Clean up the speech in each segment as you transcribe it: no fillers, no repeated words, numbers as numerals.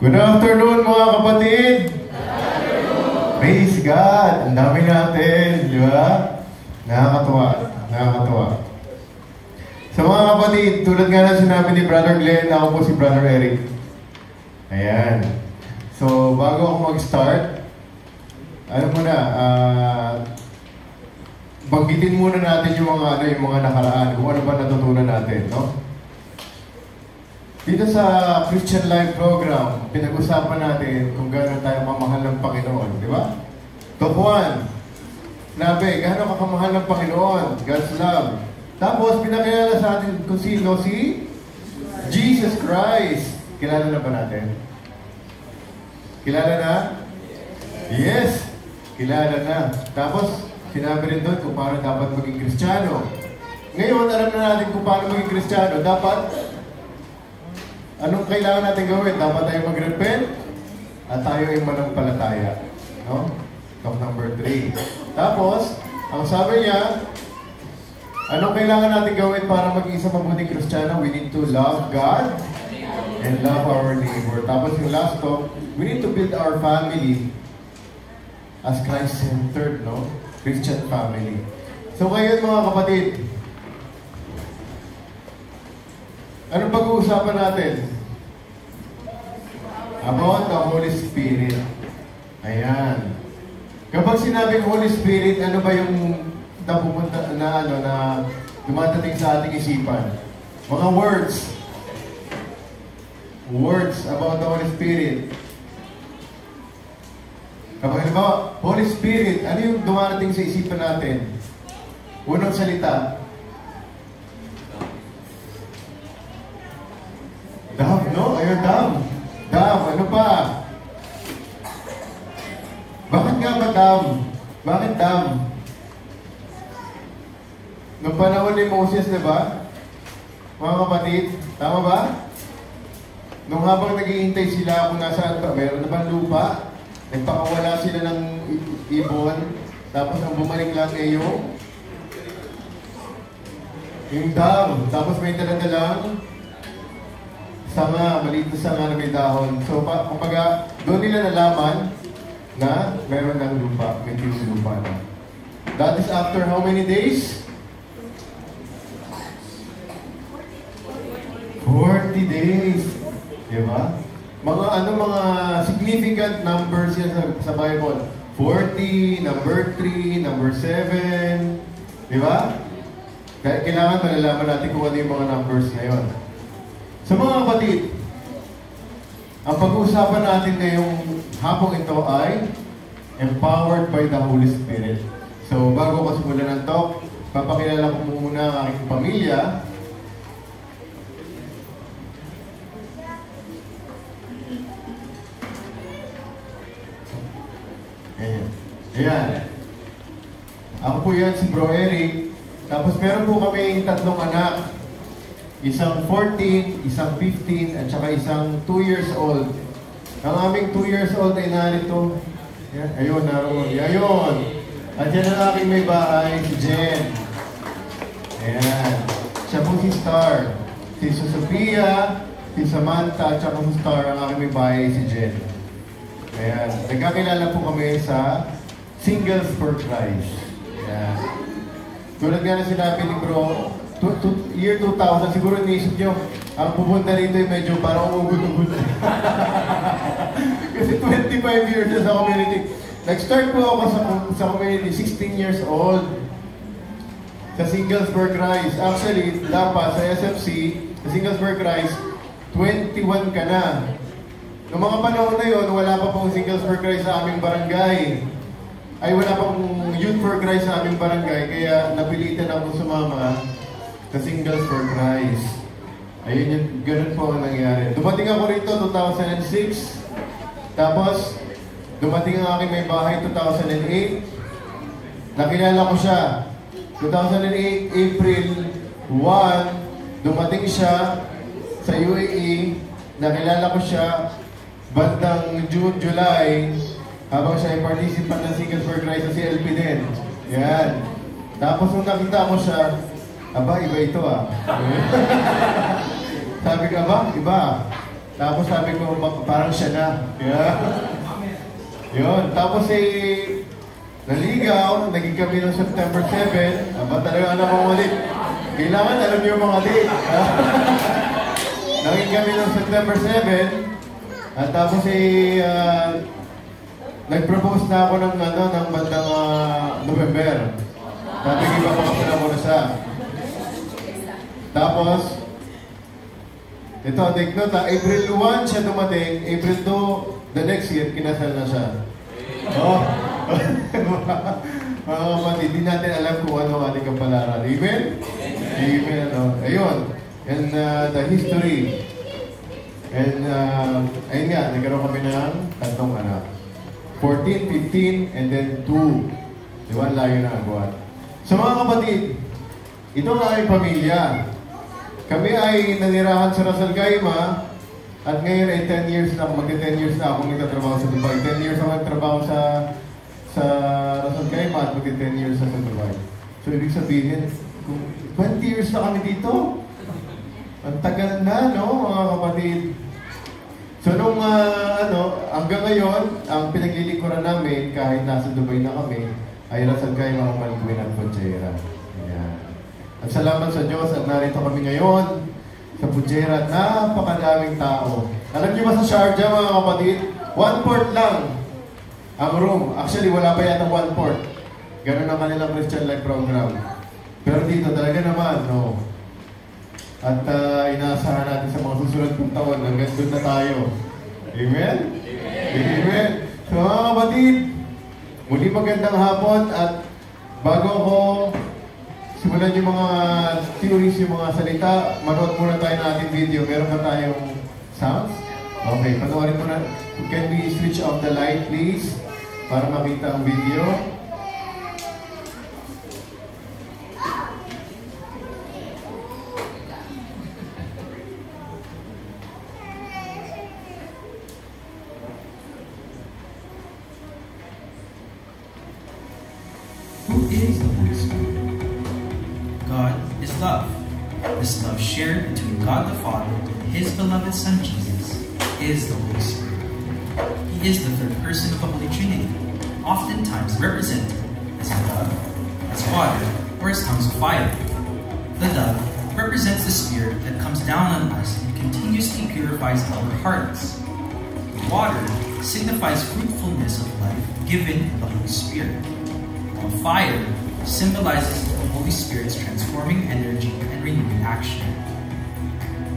Good afternoon mga kapatid! Praise God! Ang dami natin, di ba? Nakakatuwa, nakakatuwa. Sa mga kapatid, tulad nga na sinabi ni Brother Glenn, ako po si Brother Eric. Ayan. So, bago ako mag-start, ano muna, banggitin muna natin yung mga nakaraan, kung ano ba natutunan natin, no? Dito sa Christian Life Program, pinag-usapan natin kung gano'n tayo mamahal ng Panginoon, di ba? Top 1, nabi, gano'n ka kamahal ng Panginoon, God's love. Tapos, pinakilala sa atin kung sino si Jesus Christ. Kilala na ba natin? Kilala na? Yes! Kilala na. Tapos, sinabi rin doon kung paano dapat maging Kristiyano. Ngayon, alam na natin kung paano maging Kristiyano. Dapat, anong kailangan natin gawin? Dapat tayo mag-repent at tayo ay manampalataya. No? Talk number 3. Tapos, ang sabi niya, anong kailangan natin gawin para maging isang mabuting Kristiyano? We need to love God and love our neighbor. Tapos yung last talk, we need to build our family as Christ-centered, no? Christian family. So ngayon mga kapatid, anong pag-uusapan natin? About the Holy Spirit. Ayan. Kapag sinabing Holy Spirit, ano ba yung napupunta na dumadating sa ating isipan? Mga words. Words about the Holy Spirit. Kapag halimbawa, Holy Spirit, ano yung dumadating sa isipan natin? Unang salita. Dam, no? Ayun, dam. Dam, ano pa? Bakit nga ba dam? Bakit dam? Noong panahon ni Moses, diba? Mga kapatid, tama ba? Nung habang naghihintay sila kung nasaan ba, meron na ba lupa? Nagpakawala sila ng ibon, tapos ang bumalik lang ay yung dam. Tapos may daladalang sanga, maliit na sanga na may dahon. So, kumbaga, doon nila nalaman na meron ng lupa, may tiyong lupa na. That is after how many days? 40 days. Diba? Mga significant numbers yan sa Bible. 40, number 3, number 7. Diba? Kaya kailangan malalaman natin kung ano yung mga numbers ngayon. So mga kapatid, ang pag-uusapan natin ngayong hapong ito ay empowered by the Holy Spirit. So bago ko simulan ng talk, papakilala ko muna ang aking pamilya. Ayan. Ako po yan, si Bro Eric. Tapos meron po kami 3 anak. Isang 14, isang 15, at saka isang 2 years old. Ang aming 2 years old ay narito. Ayan, ayun, naroon. Ayun. At yan ang aking may bahay, si Jen. Ayan. Siya po si Star. Si Sophia, si Samantha, at saka si Star, ang aking may bahay, si Jen. Ayan. Nagkakilala po kami sa Singles for Christ. Ayan. Tulad nga na sinabi ni Bro, year 2000, siguro naisip nyo, ang pupunta rito ay medyo parang umugod-ugod. Kasi 25 years na sa community. Nag-start po ako sa community, 16 years old. Sa Singles for Christ. Actually, dapat sa SFC, sa Singles for Christ, 21 ka na. Noong mga panahon na yun, wala pa pong Singles for Christ sa aming barangay. Ay wala pa pong Youth for Christ sa aming barangay, kaya napilitan ako sumama sa Singles for Christ. Ayun yung, ganun po ang nangyari. Dumating ako rito 2006. Tapos, dumating ang aking may bahay 2008. Nakilala ko siya. 2008, April 1, dumating siya sa UAE. Nakilala ko siya bandang June, July, habang siya ay participant ng Singles for Christ sa CLP din. Yan. Tapos nung nakita ko siya, aba, iba ito ah. Sabi ka ba? Iba. Tapos sabi ko, parang siya na. Yeah. Yun. Tapos naligaw, naging kami ng September 7. Aba talaga alam mo ulit. Kailangan alam niyo yung mga date. Naging kami ng September 7. At tapos nag-propose na ako ng bandang November. Sabi ko, iba pa kasi na muna siya. Tapos, ito, take note April 1 siya dumating, April 2, the next year, kinasal na siya. Oh. Mga kapatid, hindi natin alam kung ano ating kapalaran. Amen? Amen. Ayun. And the history. And ayun nga, nagkaroon kami ng 3 anak. 14, 15, and then 2. Diba? Layo na ang buwan. So mga kapatid, ito ang aming pamilya. Kami ay nanirahan sa Ras Al Khaimah at ngayon ay 10 years na ako, magti-10 years na akong nagtatrabaho sa Dubai. 10 years ako nagtrabaho sa Ras Al Khaimah at magti-10 years sa Dubai. So ibig sabihin, 20 years na kami dito. Ang tagal na, no, mga kapatid. So nung hanggang ngayon, ang pinaglilingkuran namin kahit nasa Dubai na kami ay Ras Al Khaimah, Malguin at Fujairah. Ayan. At salamat sa Diyos at narito kami ngayon sa Fujairah. Napakadaming tao. Alam niyo ba sa Sharjah, mga kapatid, 1/4 lang ang room. Actually, wala pa yata 1/4. Ganun ang kanilang Christian Life Program. Pero dito talaga naman, no. At inaasahan natin sa mga susunod kong taon hanggang doon na tayo. Amen? Amen. So mga kapatid, muli magandang hapon at bago ako simulan yung mga theories, yung mga salita, manood muna tayo ng ating video. Meron ba tayong sounds? Okay, panoorin muna. Can we switch off the light, please? Para makita ang video. Who is the Holy Spirit? God is love. This love shared between God the Father and His beloved Son Jesus is the Holy Spirit. He is the third person of the Holy Trinity, oftentimes represented as a dove, as water, or as tongues of fire. The dove represents the Spirit that comes down on us and continuously purifies our hearts. The water signifies fruitfulness of life given in the Holy Spirit. Fire symbolizes the Holy Spirit's transforming energy and renewing action.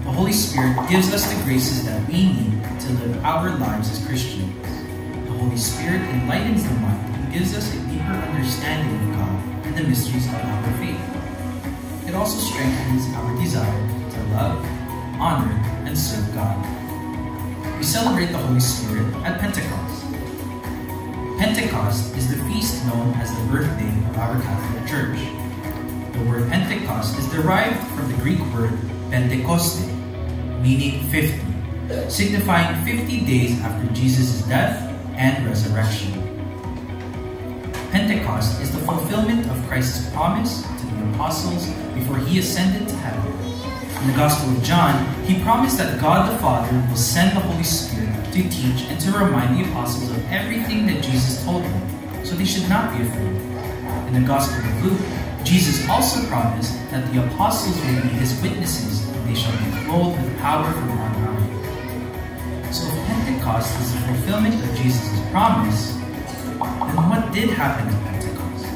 The Holy Spirit gives us the graces that we need to live our lives as Christians. The Holy Spirit enlightens the mind and gives us a deeper understanding of God and the mysteries of our faith. It also strengthens our desire to love, honor, and serve God. We celebrate the Holy Spirit at Pentecost. Pentecost is the feast known as the birthday of our Catholic Church. The word Pentecost is derived from the Greek word Pentekoste, meaning 50, signifying 50 days after Jesus' death and resurrection. Pentecost is the fulfillment of Christ's promise to the apostles before He ascended to heaven. In the Gospel of John, He promised that God the Father will send the Holy Spirit to teach and to remind the apostles of everything that Jesus told them, so they should not be afraid. In the Gospel of Luke, Jesus also promised that the apostles will be His witnesses, and they shall be clothed with power from on high. So if Pentecost is the fulfillment of Jesus' promise, then what did happen to Pentecost?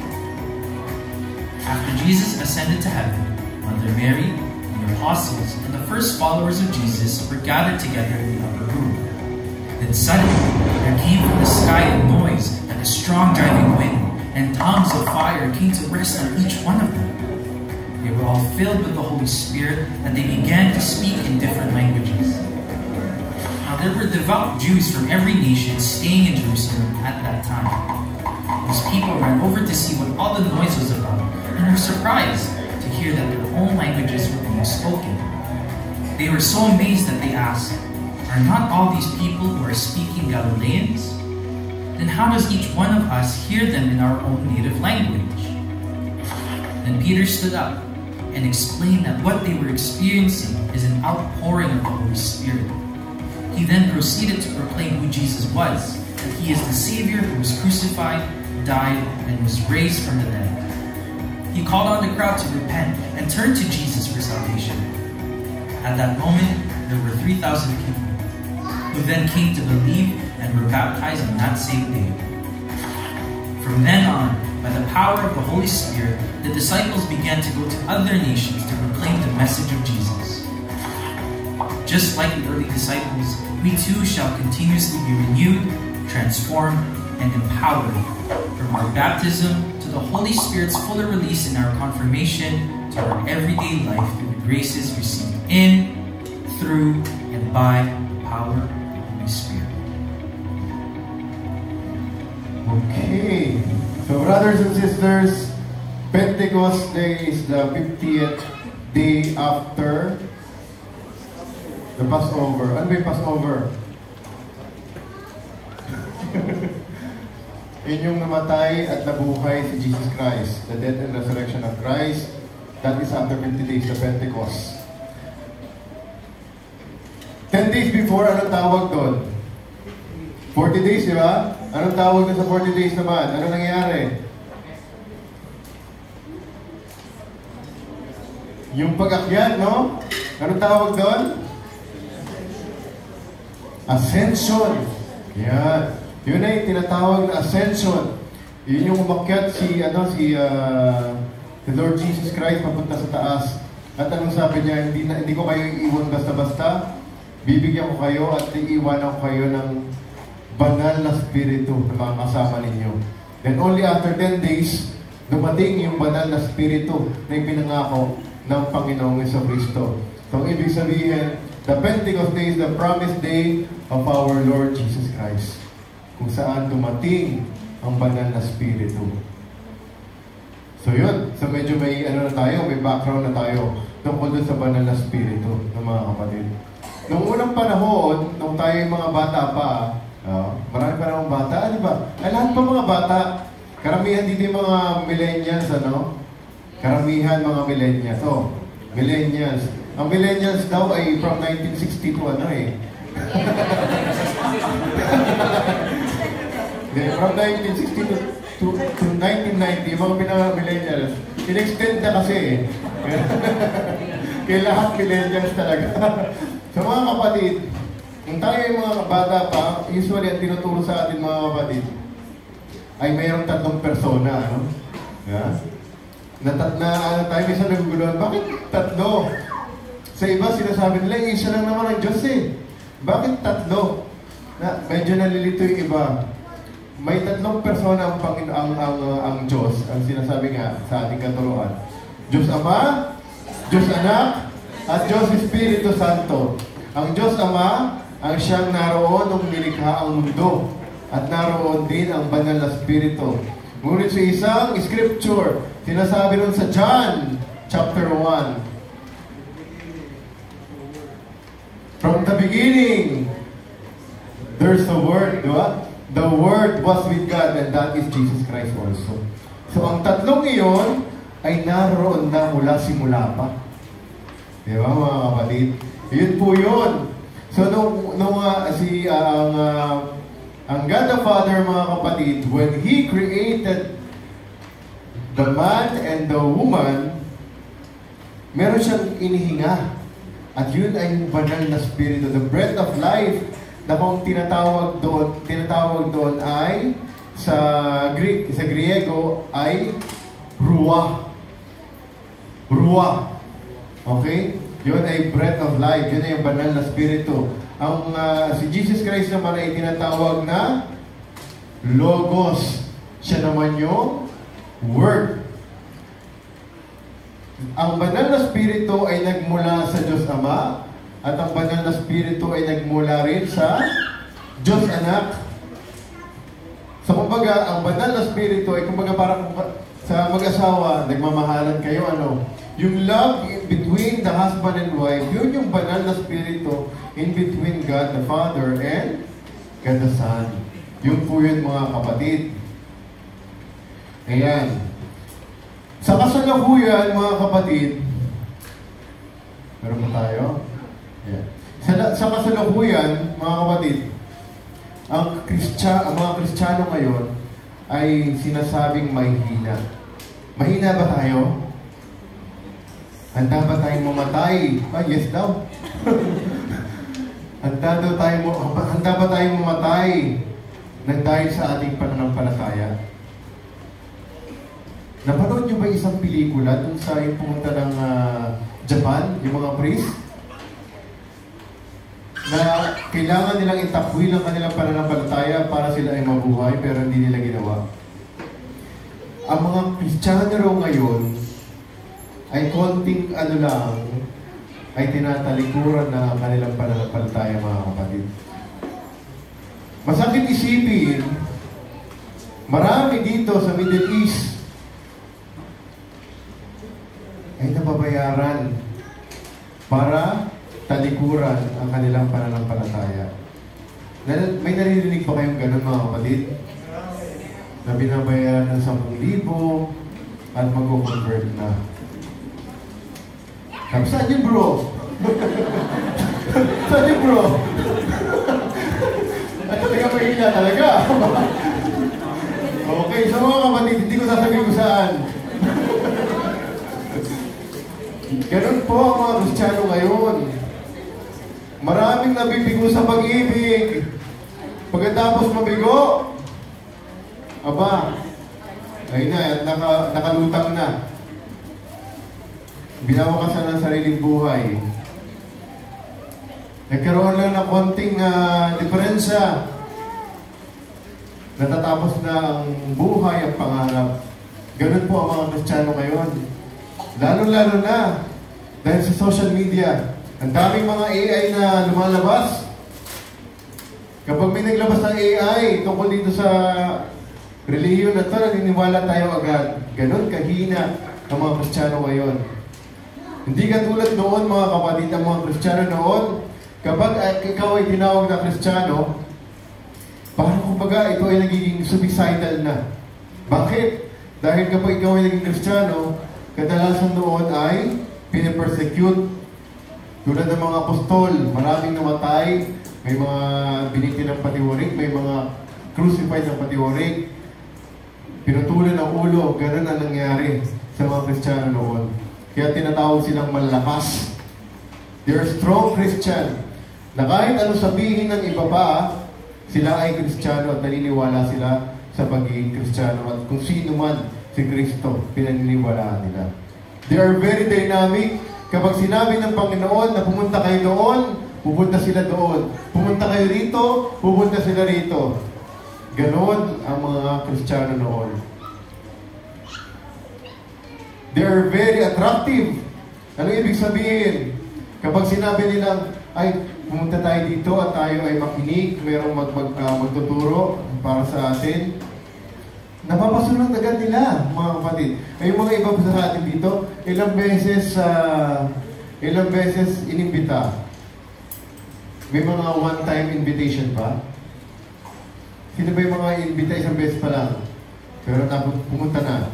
After Jesus ascended to heaven, Mother Mary, the apostles, and the first followers of Jesus were gathered together in the upper room. Then suddenly, there came from the sky a noise like a strong driving wind, and tongues of fire came to rest on each one of them. They were all filled with the Holy Spirit, and they began to speak in different languages. Now there were devout Jews from every nation staying in Jerusalem at that time. These people ran over to see what all the noise was about, and were surprised to hear that their own languages were being spoken. They were so amazed that they asked, "Are not all these people who are speaking Galileans? Then how does each one of us hear them in our own native language?" Then Peter stood up and explained that what they were experiencing is an outpouring of the Holy Spirit. He then proceeded to proclaim who Jesus was, that he is the Savior who was crucified, died, and was raised from the dead. He called on the crowd to repent and turn to Jesus for salvation. At that moment, there were 3,000 people, who then came to believe and were baptized on that same day. From then on, by the power of the Holy Spirit, the disciples began to go to other nations to proclaim the message of Jesus. Just like the early disciples, we too shall continuously be renewed, transformed, and empowered from our baptism to the Holy Spirit's fuller release in our confirmation to our everyday life through the graces received in, through, and by the power of the Holy Spirit. Okay. So brothers and sisters, Pentecost Day is the 50th day after the Passover. Ano ba yung Passover? Yun yung namatay at nabuhay si Jesus Christ. The death and resurrection of Christ. That is after 50 days of Pentecost. 10 days before, anong tawag doon? 40 days, di ba? Anong tawag doon sa 40 days naman? Ano nangyayari? Yung pag-akyat, no? Anong tawag doon? Ascension. Yan. Yun ay tinatawag na ascension. Yun yung umakyat si Lord Jesus Christ papunta sa taas. At anong sabi niya, hindi ko kayo iiwan basta-basta. Bibigyan ko kayo at iiwanan ko kayo ng banal na spiritu na makakasama ninyo. Then only after 10 days, dumating yung banal na spiritu na ipinangako ng Panginoong Jesucristo. So, ibig sabihin, the Pentecost Day is the promised day of our Lord Jesus Christ, kung saan dumating ang banal na spiritu. So yun, so medyo may may background na tayo tungkol dun sa banal na spiritu ng mga kapatid. Noong unang panahon, nung tayo yung mga bata pa, marami pa namang bata, di ba? Ay, lahat pa mga bata. Karamihan dito yung mga millennials, Karamihan mga millennials. So, millennials. Ang millennials daw ay from 1960 to from 1960 to 1990, yung mga pinaka-millennials, in-extend na kasi Kaya lahat millennials talaga. So mga kapatid, kung tayo yung mga bata pa, usually ang tinuturo sa atin mga kapatid, ay mayroong 3 persona, Yeah? Tayo minsan naguguluhan, bakit 3? Sa iba, sinasabi nila, isa lang naman ang Diyos Bakit 3? Medyo nalilito yung iba. May 3 persona ang Diyos, ang sinasabi nga sa ating katuruan. Diyos Ama, Diyos Anak, at Diyos Espiritu Santo. Ang Diyos Ama, ang siyang naroon nung nilikha ang mundo. At naroon din ang banal na Espiritu. Ngunit sa isang scripture, sinasabi nun sa John chapter 1, from the beginning, there's the Word, di ba? The Word was with God, and that is Jesus Christ also. So, ang 3 iyon ay naroon na mula simula pa. Di ba, mga kapatid? Yun po yun. So, ang God the Father, mga kapatid, when He created the man and the woman, meron siyang inihinga. At yun ay yung banal na spirito, the breath of life, na kung tinatawag doon ay sa Griego ay ruah. Ruah. Okay? Yun ay breath of life. Yun ay yung banal na spirito. Ang si Jesus Christ naman ay tinatawag na Logos. Siya naman yung Word. Ang banal na spirito ay nagmula sa Diyos Ama, at ang banal na spirito ay nagmula rin sa Diyos Anak. So kumbaga, ang banal na spirito ay kumbaga parang sa mag-asawa, nagmamahalan kayo, yung love between the husband and wife, yun yung banal na spirito in between God the Father and God the Son. Yun po yun, mga kapatid. Ayan. Sa kasalukuyan, mga kapatid, meron pa tayo? Yeah. Sa Sa kasalukuyan, mga kapatid, ang mga Kristiyano ngayon ay sinasabing mahihina. Mahina ba tayo? Handa ba tayong mamatay? Yes daw. Handa ba tayong mamatay nang dahil sa ating pananampalataya? Napanood niyo ba isang pelikula dun sa yung pumunta ng Japan, yung mga priest? Na kailangan nilang itakwil ang kanilang pananampalataya para sila ay mabuhay, pero hindi nila ginawa. Ang mga Kristiyano raw ngayon ay konting ay tinatalikuran na ang kanilang pananampalataya, mga kapatid. Masakit isipin, marami dito sa Middle East ay nababayaran para talikuran ang kanilang pananampalataya. May naririnig pa kayong ganun, mga kapatid? Na binabayaran ng 10,000 at mag-convert na. Saan yun, bro? Saan yun, bro? At talaga mahila talaga. Okay, so mga kapatid, hindi ko sasabihin kung saan. Ganun po ang mga Kristiyano ngayon. Maraming nabibigo sa pag-ibig. Pagkatapos mabigo, ayun na, nakalutang na. Binawakasan ng sariling buhay. Nagkaroon lang ng konting diferensya. Natatapos na ang buhay, ang pangarap. Ganun po ang mga Kristiyano ngayon. Lalo-lalo na dahil sa social media. Ang daming mga AI na lumalabas. Kapag may naglabas ng AI tungkol dito sa relihiyon na ito, naniniwala tayo agad. Ganon kahina ang mga Kristiyano ngayon. Hindi katulad noon, mga kapatid, ang mga Kristiyano noon, kapag ikaw ay tinawag na Kristiyano, parang kumbaga ito ay nagiging suicidal na. Bakit? Dahil kapag ikaw ay naging Kristiyano, kadalasan noon ay pinipersecute. Tulad ng mga apostol, maraming namatay, may mga biniti ng patiwarik, may mga crucified ng patiwarik, pinutulan ang ulo. Ganun ang nangyari sa mga Kristiyano noon. Kaya tinatawag silang malakas. They're strong Christian. Na kahit ano sabihin ng iba pa, sila ay Kristiyano at naniniwala sila sa pagiging Kristiyano. At kung sino man si Kristo, pinaniniwalaan nila. They are very dynamic. Kapag sinabi ng Panginoon na pumunta kayo doon, pupunta sila doon. Pumunta kayo rito, pupunta sila rito. Ganon ang mga Kristiyano noon. They are very attractive. Ano ibig sabihin? Kapag sinabi nilang, ay, pumunta tayo dito at tayo ay makinig, mayroong magtuturo para sa atin, napapasunod agad nila, mga kapatid. Ay, yung mga iba sa atin dito, ilang beses inimbita. May mga one-time invitation ba? Sino ba yung mga inimbita isang beses pa lang? Pero pumunta na.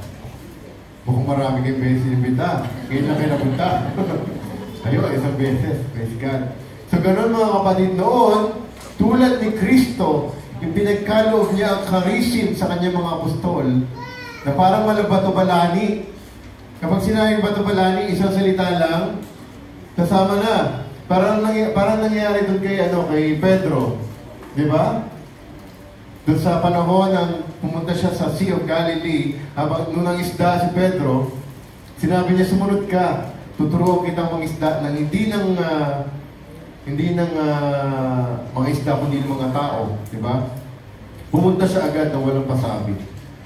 Mukhang marami kayong beses inimbita. Ngayon lang kayo napunta. Ayun, isang beses. Praise God. So, ganun mga kapatid noon, tulad ni Kristo, yung pinagkaloob niya ang charism sa kanyang mga apostol, na parang malabato-balani. Kapag sinabing bato-balani, isang salita lang, kasama na. Parang nangyayari doon kay Pedro. Di ba? Doon sa panahon ng pumunta siya sa Sea of Galilee, habang nung isda si Pedro, sinabi niya, sumunod ka, tuturuan kitang mangisda ng hindi ng mga isda, kundi ng mga tao. Di ba? Pumunta siya agad na walang pasabi.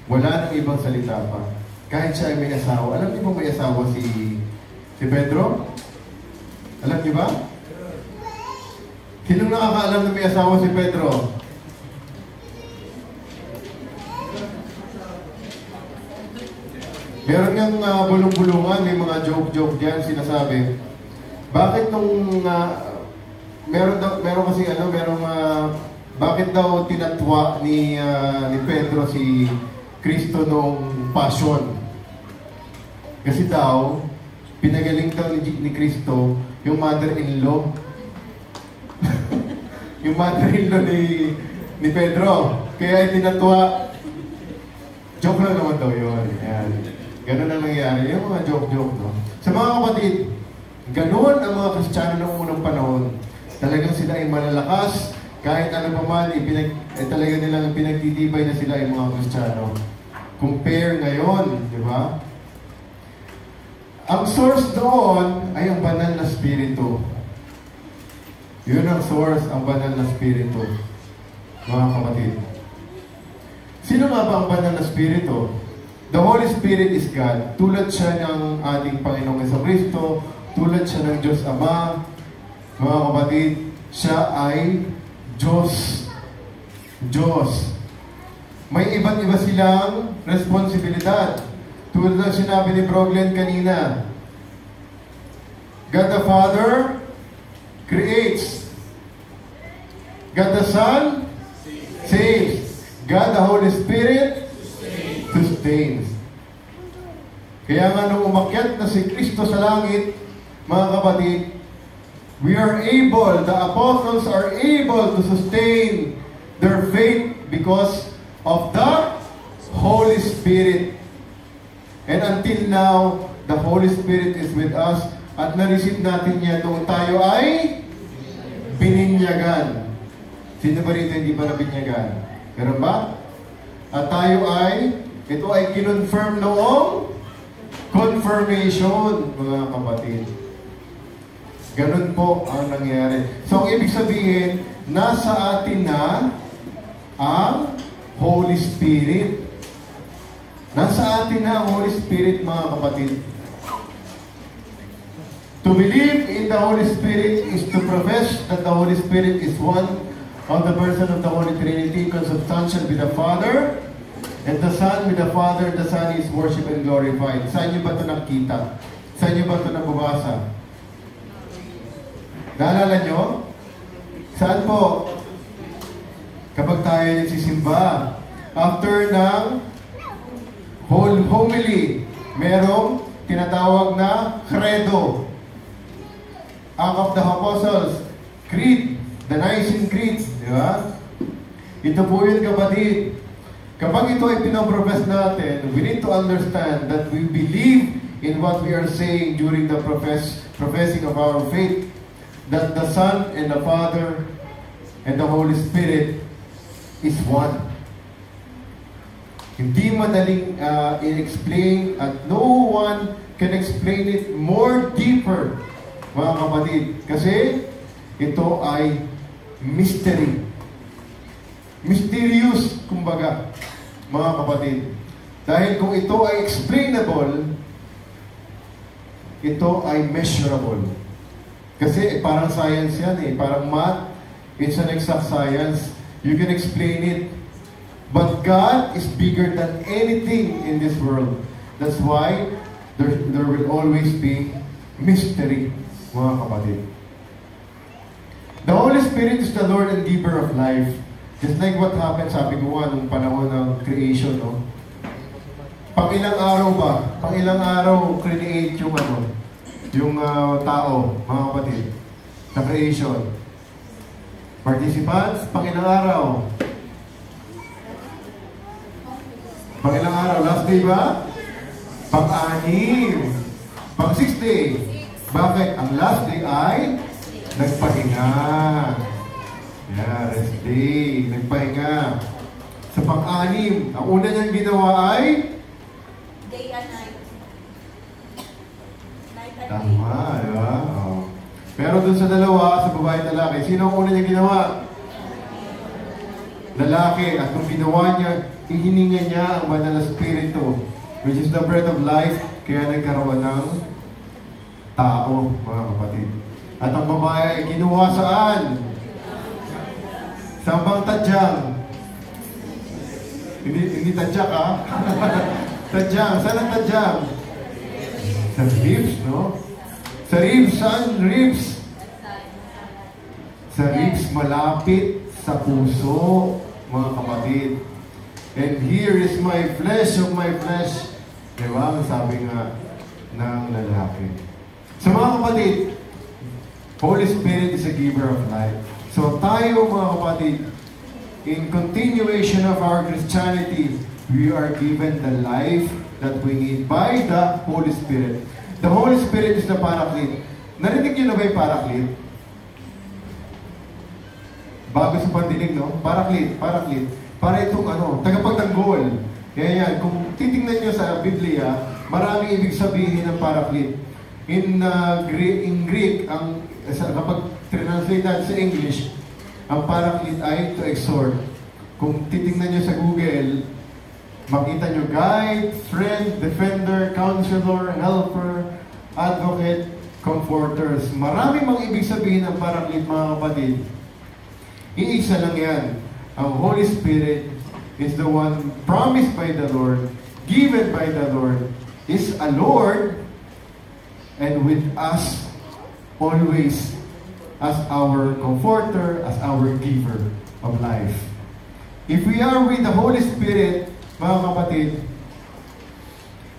Wala nang ibang salita pa. Kahit siya ay may asawa. Alam niyo ba may asawa si Pedro? Alam niyo ba? Sinong nakakaalam na may asawa si Pedro? Meron ngang bulong-bulungan, may mga joke-joke diyan sinasabi. Bakit nung bakit daw tinatwa ni Pedro si Kristo noong passion? Kasi daw pinagaling daw ni Kristo yung mother-in-law yung mother-in-law ni Pedro. Kaya itinatwa. Joke lang naman daw yun. Ayan. Ganun ang nangyari. Yung mga joke-joke, no? Sa mga kapatid, ganun ang mga Kristiyano ng unang panahon. Talagang sila ay malalakas. Kahit ano pa man, talaga nilang pinagtitibay na sila yung mga Kristiyano. Compare ngayon, di ba? Ang source doon ay ang banal na spirito. Yun ang source, ang banal na spirito. Mga kapatid. Sino nga ba ang banal na spirito? The Holy Spirit is God. Tulad siya ng ating Panginoong Jesucristo, tulad siya ng Diyos Ama. Mga kapatid, siya ay Diyos. Diyos. May iba't iba silang responsibilidad. Tulad ng sinabi ni Broglen kanina. God the Father creates. God the Son saves. God the Holy Spirit sustains. Kaya nga nung umakyat na si Kristo sa langit, mga kapatid, we are able, the apostles are able to sustain their faith because of the Holy Spirit. And until now, the Holy Spirit is with us at na-receive natin yan nung tayo ay bininyagan. Sino ba rito hindi pa nabinyagan? Meron ba? At tayo ito ay kinonfirm noong confirmation, mga kapatid. Ganun po ang nangyari. So, ang ibig sabihin, nasa atin na ang Holy Spirit. Nasa atin na ang Holy Spirit, mga kapatid. To believe in the Holy Spirit is to profess that the Holy Spirit is one of the person of the Holy Trinity, consubstantial with the Father, and the Son with the Father. The Son is worshipped and glorified. Saan niyo ba ito nakita? Saan niyo ba ito nababasa? Naalala niyo? Saan po? Kapag tayo nagsisimba, after ng whole homily, merong tinatawag na credo. Act of the Apostles, Creed, the Nicene Creed, di ba? Ito po yun, kapatid. Kapag ito ay pinaprofess natin, we need to understand that we believe in what we are saying during the professing of our faith, that the Son and the Father and the Holy Spirit is one. Hindi madaling i-explain at no one can explain it more deeper, mga kapatid. Kasi ito ay mystery. Mysterious, kumbaga, mga kapatid. Dahil kung ito ay explainable, ito ay measurable. Kasi parang science yan eh. Parang math, it's an exact science. You can explain it. But God is bigger than anything in this world. That's why there will always be mystery, mga kapatid. The Holy Spirit is the Lord and giver of life. Just like what happened, sabi ko nga, nung panahon ng creation, no? Pang-ilang araw ba? Pang-ilang araw create yung tao, mga kapatid, sa creation. Participants, pang-ilang araw? Pang-ilang araw? Last day ba? Pang-6 Pang-6 day. Bakit? Ang last day ay nagpahinga. Yeah, rest day. Nagpahinga. Sa pang-6, ang una niyang ginawa ay day and night. Night and day. tama, di ba? Oh. Pero dun sa dalawa, sa babae at lalaki, sino ang una niyang ginawa? Lalaki. At kung ginawa niya, ihininga niya ang banal na spirito, which is the breath of life, kaya nagkaroon ng tao, mga kapatid. At ang babae ay ginawa saan? Sa bang tadyang? Hindi tadyak, ha? Tadyang. Saan ang tadyang? Sa ribs, no? Sa ribs, saan? Ribs. Sa ribs, malapit sa puso, mga kapatid. And here is my flesh of my flesh. Diba? Sabi nga ng lalaki. So mga kapatid, Holy Spirit is a giver of life. So tayo mga kapatid, in continuation of our Christianity, we are given the life that we need by the Holy Spirit. The Holy Spirit is the Paraclete. Narinig niyo na ba yung Paraclete? Bago sa pandinig, no? Paraclete. Para itong tagapagtanggol. Kaya yan, kung titingnan niyo sa Biblia, maraming ibig sabihin ng Paraclete. In Greek, kapag translate natin sa English, ang Paraclete ay to exhort. Kung titingnan niyo sa Google, makita niyo guide, friend, defender, counselor, helper, advocate, comforters. Maraming mga ibig sabihin ng Paraclete, mga kapatid. Iisa lang yan. Ang Holy Spirit is the one promised by the Lord, given by the Lord, is a Lord, and with us always as our comforter, as our giver of life. If we are with the Holy Spirit, mga kapatid,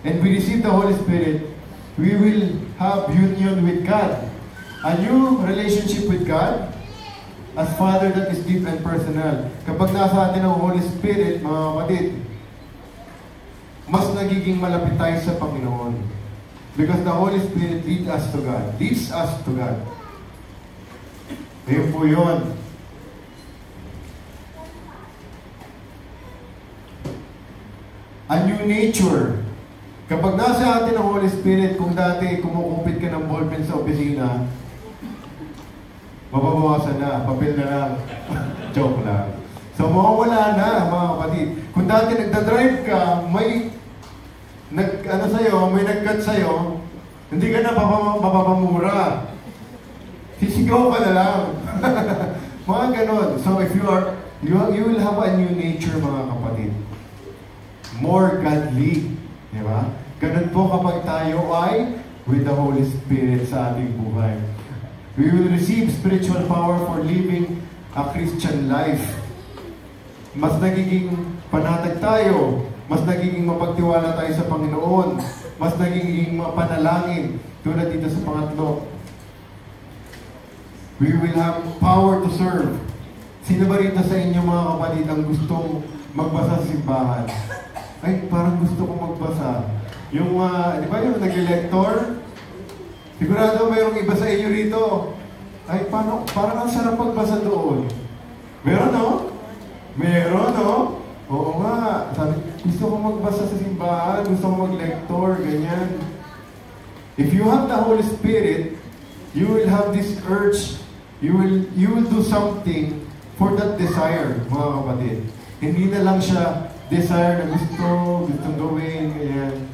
and we receive the Holy Spirit, we will have union with God. A new relationship with God as Father that is deep and personal. Kapag nasa atin ang Holy Spirit, mga kapatid, mas nagiging malapit tayo sa Panginoon. Because the Holy Spirit leads us to God. Leads us to God. Ayun po yun. A new nature. Kapag nasa atin ang Holy Spirit, kung dati kumukupit ka ng ballpen sa opisina, mababawasan na, papel na lang. Joke lang. So, mawawala na, mga kapatid. Kung dati nagdadrive ka, may nag-cut sa'yo, hindi ka na mapapamura. Sisigaw ka na lang. Mga ganon. So, if you will have a new nature, mga kapatid. More godly. Di ba? Ganon po kapag tayo ay with the Holy Spirit sa ating buhay. We will receive spiritual power for living a Christian life. Mas nagiging panatag tayo. Mas nagiging mapagtiwala tayo sa Panginoon. Mas nagiging mapanalangin. Tulad dito sa pangatlo. We will have power to serve. Sino ba rito sa inyo mga kapatid ang gustong magbasa sa simbahan? Ay, parang gusto kong magbasa. Yung, di ba yung nag-lector? Sigurado mayroong iba sa inyo rito. Ay, parang ang sarap magbasa doon. Meron, no? Meron, no? Oo nga. Sabi, gusto kong magbasa sa simbahan, gusto kong mag-lector, ganyan. If you have the Holy Spirit, you will have this urge. You will do something for that desire, mga kapatid. Hindi na lang siya desire na gustong gawin, ganyan.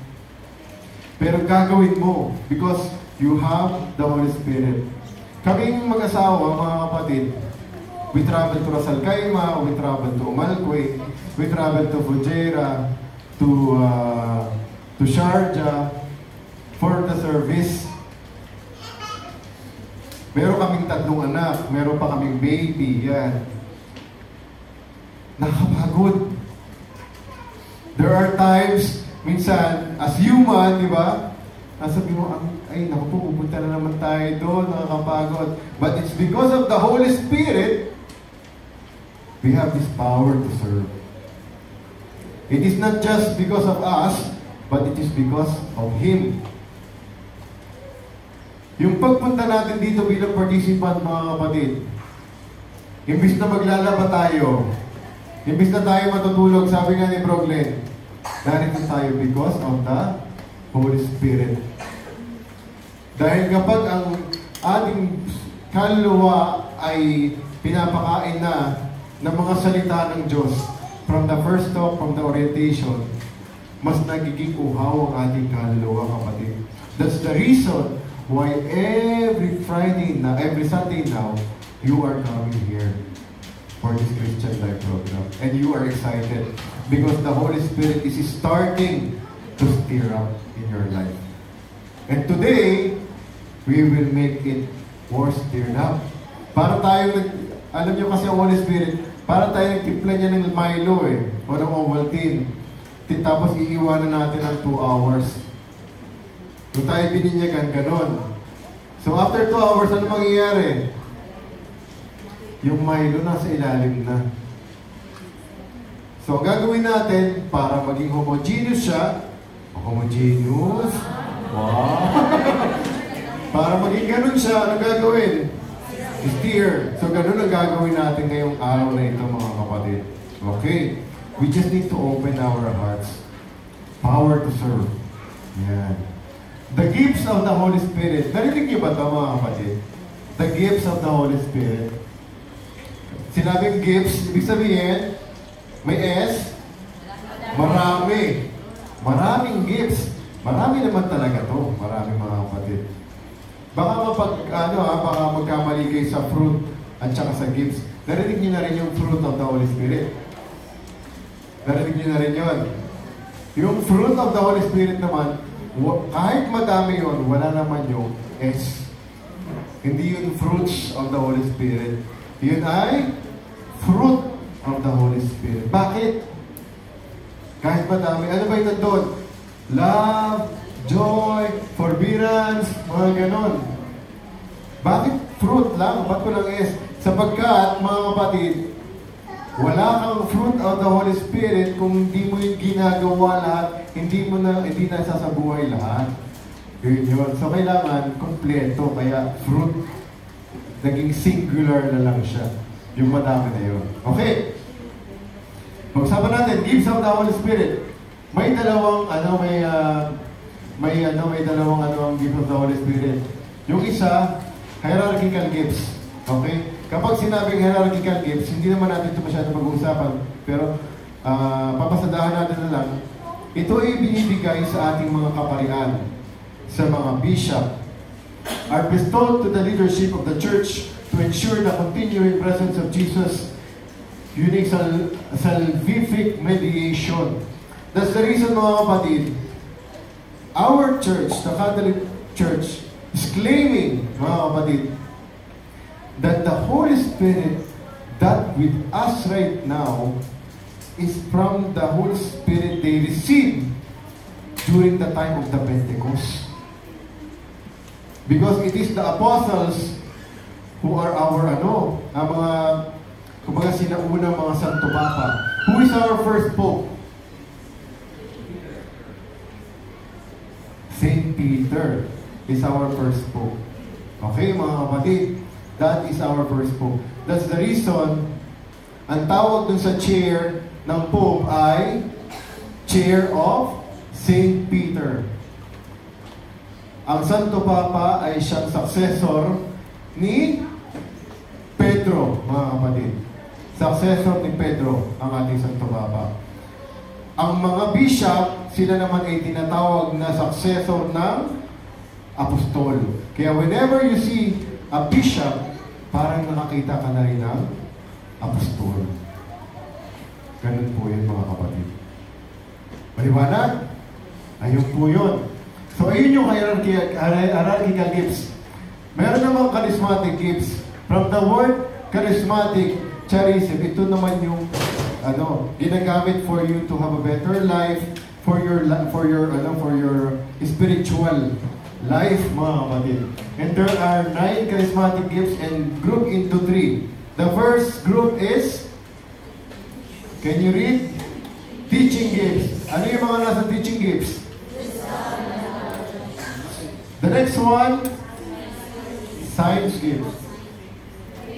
Pero gagawin mo because you have the Holy Spirit. Kaming mag-asawa, mga kapatid, we travel to Ras Al Khaimah, we travel to Umalquay, we travel to Fujairah, to Sharjah for the service. Meron kaming 3 anak, meron pa kaming baby, yan. Nakapagod. There are times, minsan, as human, di ba? Sabi mo, ay, naku po, pupunta na naman tayo doon, nakakapagod. But it's because of the Holy Spirit, we have this power to serve. It is not just because of us, but it is because of Him. Yung pagpunta natin dito bilang participant, mga kapatid, imbis na maglalaba tayo, imbis na tayo matutulog, sabi nga ni Bro Glenn, narito tayo because of the Holy Spirit. Dahil kapag ang ating kaluluwa ay pinapakain na ng mga salita ng Diyos, from the first talk, from the orientation, mas nagiging uhaw ang ating kaluluwa, kapatid. That's the reason why every Sunday now, you are coming here for this Christian Life program. And you are excited because the Holy Spirit is starting to stir up in your life. And today, we will make it more stirred up. Para tayo, alam nyo kasi ang Holy Spirit, para tayo nagtimpla niya ng Milo o ng Ovaltine. Tapos iiwanan natin ng 2 hours. Kung tayo bininyagan, ganon. So after 2 hours, ano mangyayari? yung Milo nasa ilalim na. So, gagawin natin para maging homogeneous siya. Homogeneous? Wow! Para maging ganun siya, ano gagawin? Steer. So, ganun ang gagawin natin ngayong araw na ito, mga kapatid. Okay. We just need to open our hearts. Power to serve. Yan. The gifts of the Holy Spirit. Narinig niyo ba ito, mga kapatid? The gifts of the Holy Spirit. Sinabing gifts, ibig sabihin, may S, marami. Maraming gifts. Marami naman talaga to. Marami, mga kapatid. Baka baka magkamali kayo sa fruit at saka sa gifts. Narinig niyo na rin yung fruit of the Holy Spirit. Narinig niyo na rin yun. Yung fruit of the Holy Spirit naman, kahit madami yun, wala naman yung S. Hindi yun fruits of the Holy Spirit. Yun ay fruit of the Holy Spirit. Bakit? Kahit madami. Ano ba yun doon? Love, joy, forbearance, mga ganon. Bakit fruit lang? Ba't ko lang S? Sapagkat, mga kapatid, wala kang fruit of the Holy Spirit kung hindi mo yung ginagawa lahat, hindi na sasabuhay lahat. Yun. So, kailangan kompleto. Kaya, fruit, naging singular na lang siya. Yung madami na yun. Okay. Pag-usapan natin, gifts of the Holy Spirit. May dalawang, may dalawang ang gift of the Holy Spirit. Yung isa, hierarchical gifts. Okay? Kapag sinabing hierarchical gifts, hindi naman natin ito masyadong pag-uusapan. Pero, papasadahan natin na lang. Ito ay binibigay sa ating mga kaparian, sa mga bishop, are bestowed to the leadership of the church to ensure the continuing presence of Jesus, unique salvific mediation. That's the reason, mga kapatid, our church, the Catholic Church, is claiming, mga kapatid, that the Holy Spirit that with us right now is from the Holy Spirit they received during the time of the Pentecost. Because it is the apostles who are our kumbaga sinaunang mga Santo Papa. Who is our first Pope? Saint Peter is our first Pope. Okay, mga kapatid? That is our first Pope. That's the reason, ang tawag dun sa chair ng Pope ay Chair of Saint Peter. Ang Santo Papa ay siyang successor ni Pedro, mga kapatid. Successor ni Pedro, ang ating Santo Papa. Ang mga bishop, sila naman ay tinatawag na successor ng apostol. Kaya whenever you see a bishop, parang nakakita ka na rin ng apostol. Ganun po yun, mga kapatid. Maliwanag? Ayun po yun. So, ayun yung hierarchical gifts. Meron namang charismatic gifts. From the word charismatic, charism, ito naman yung ginagamit for you to have a better life, for your spiritual life, mga kapatid. And there are 9 charismatic gifts and grouped into 3. The first group is, can you read? Teaching gifts. Ano yung mga nasa teaching gifts? The next one, science gifts.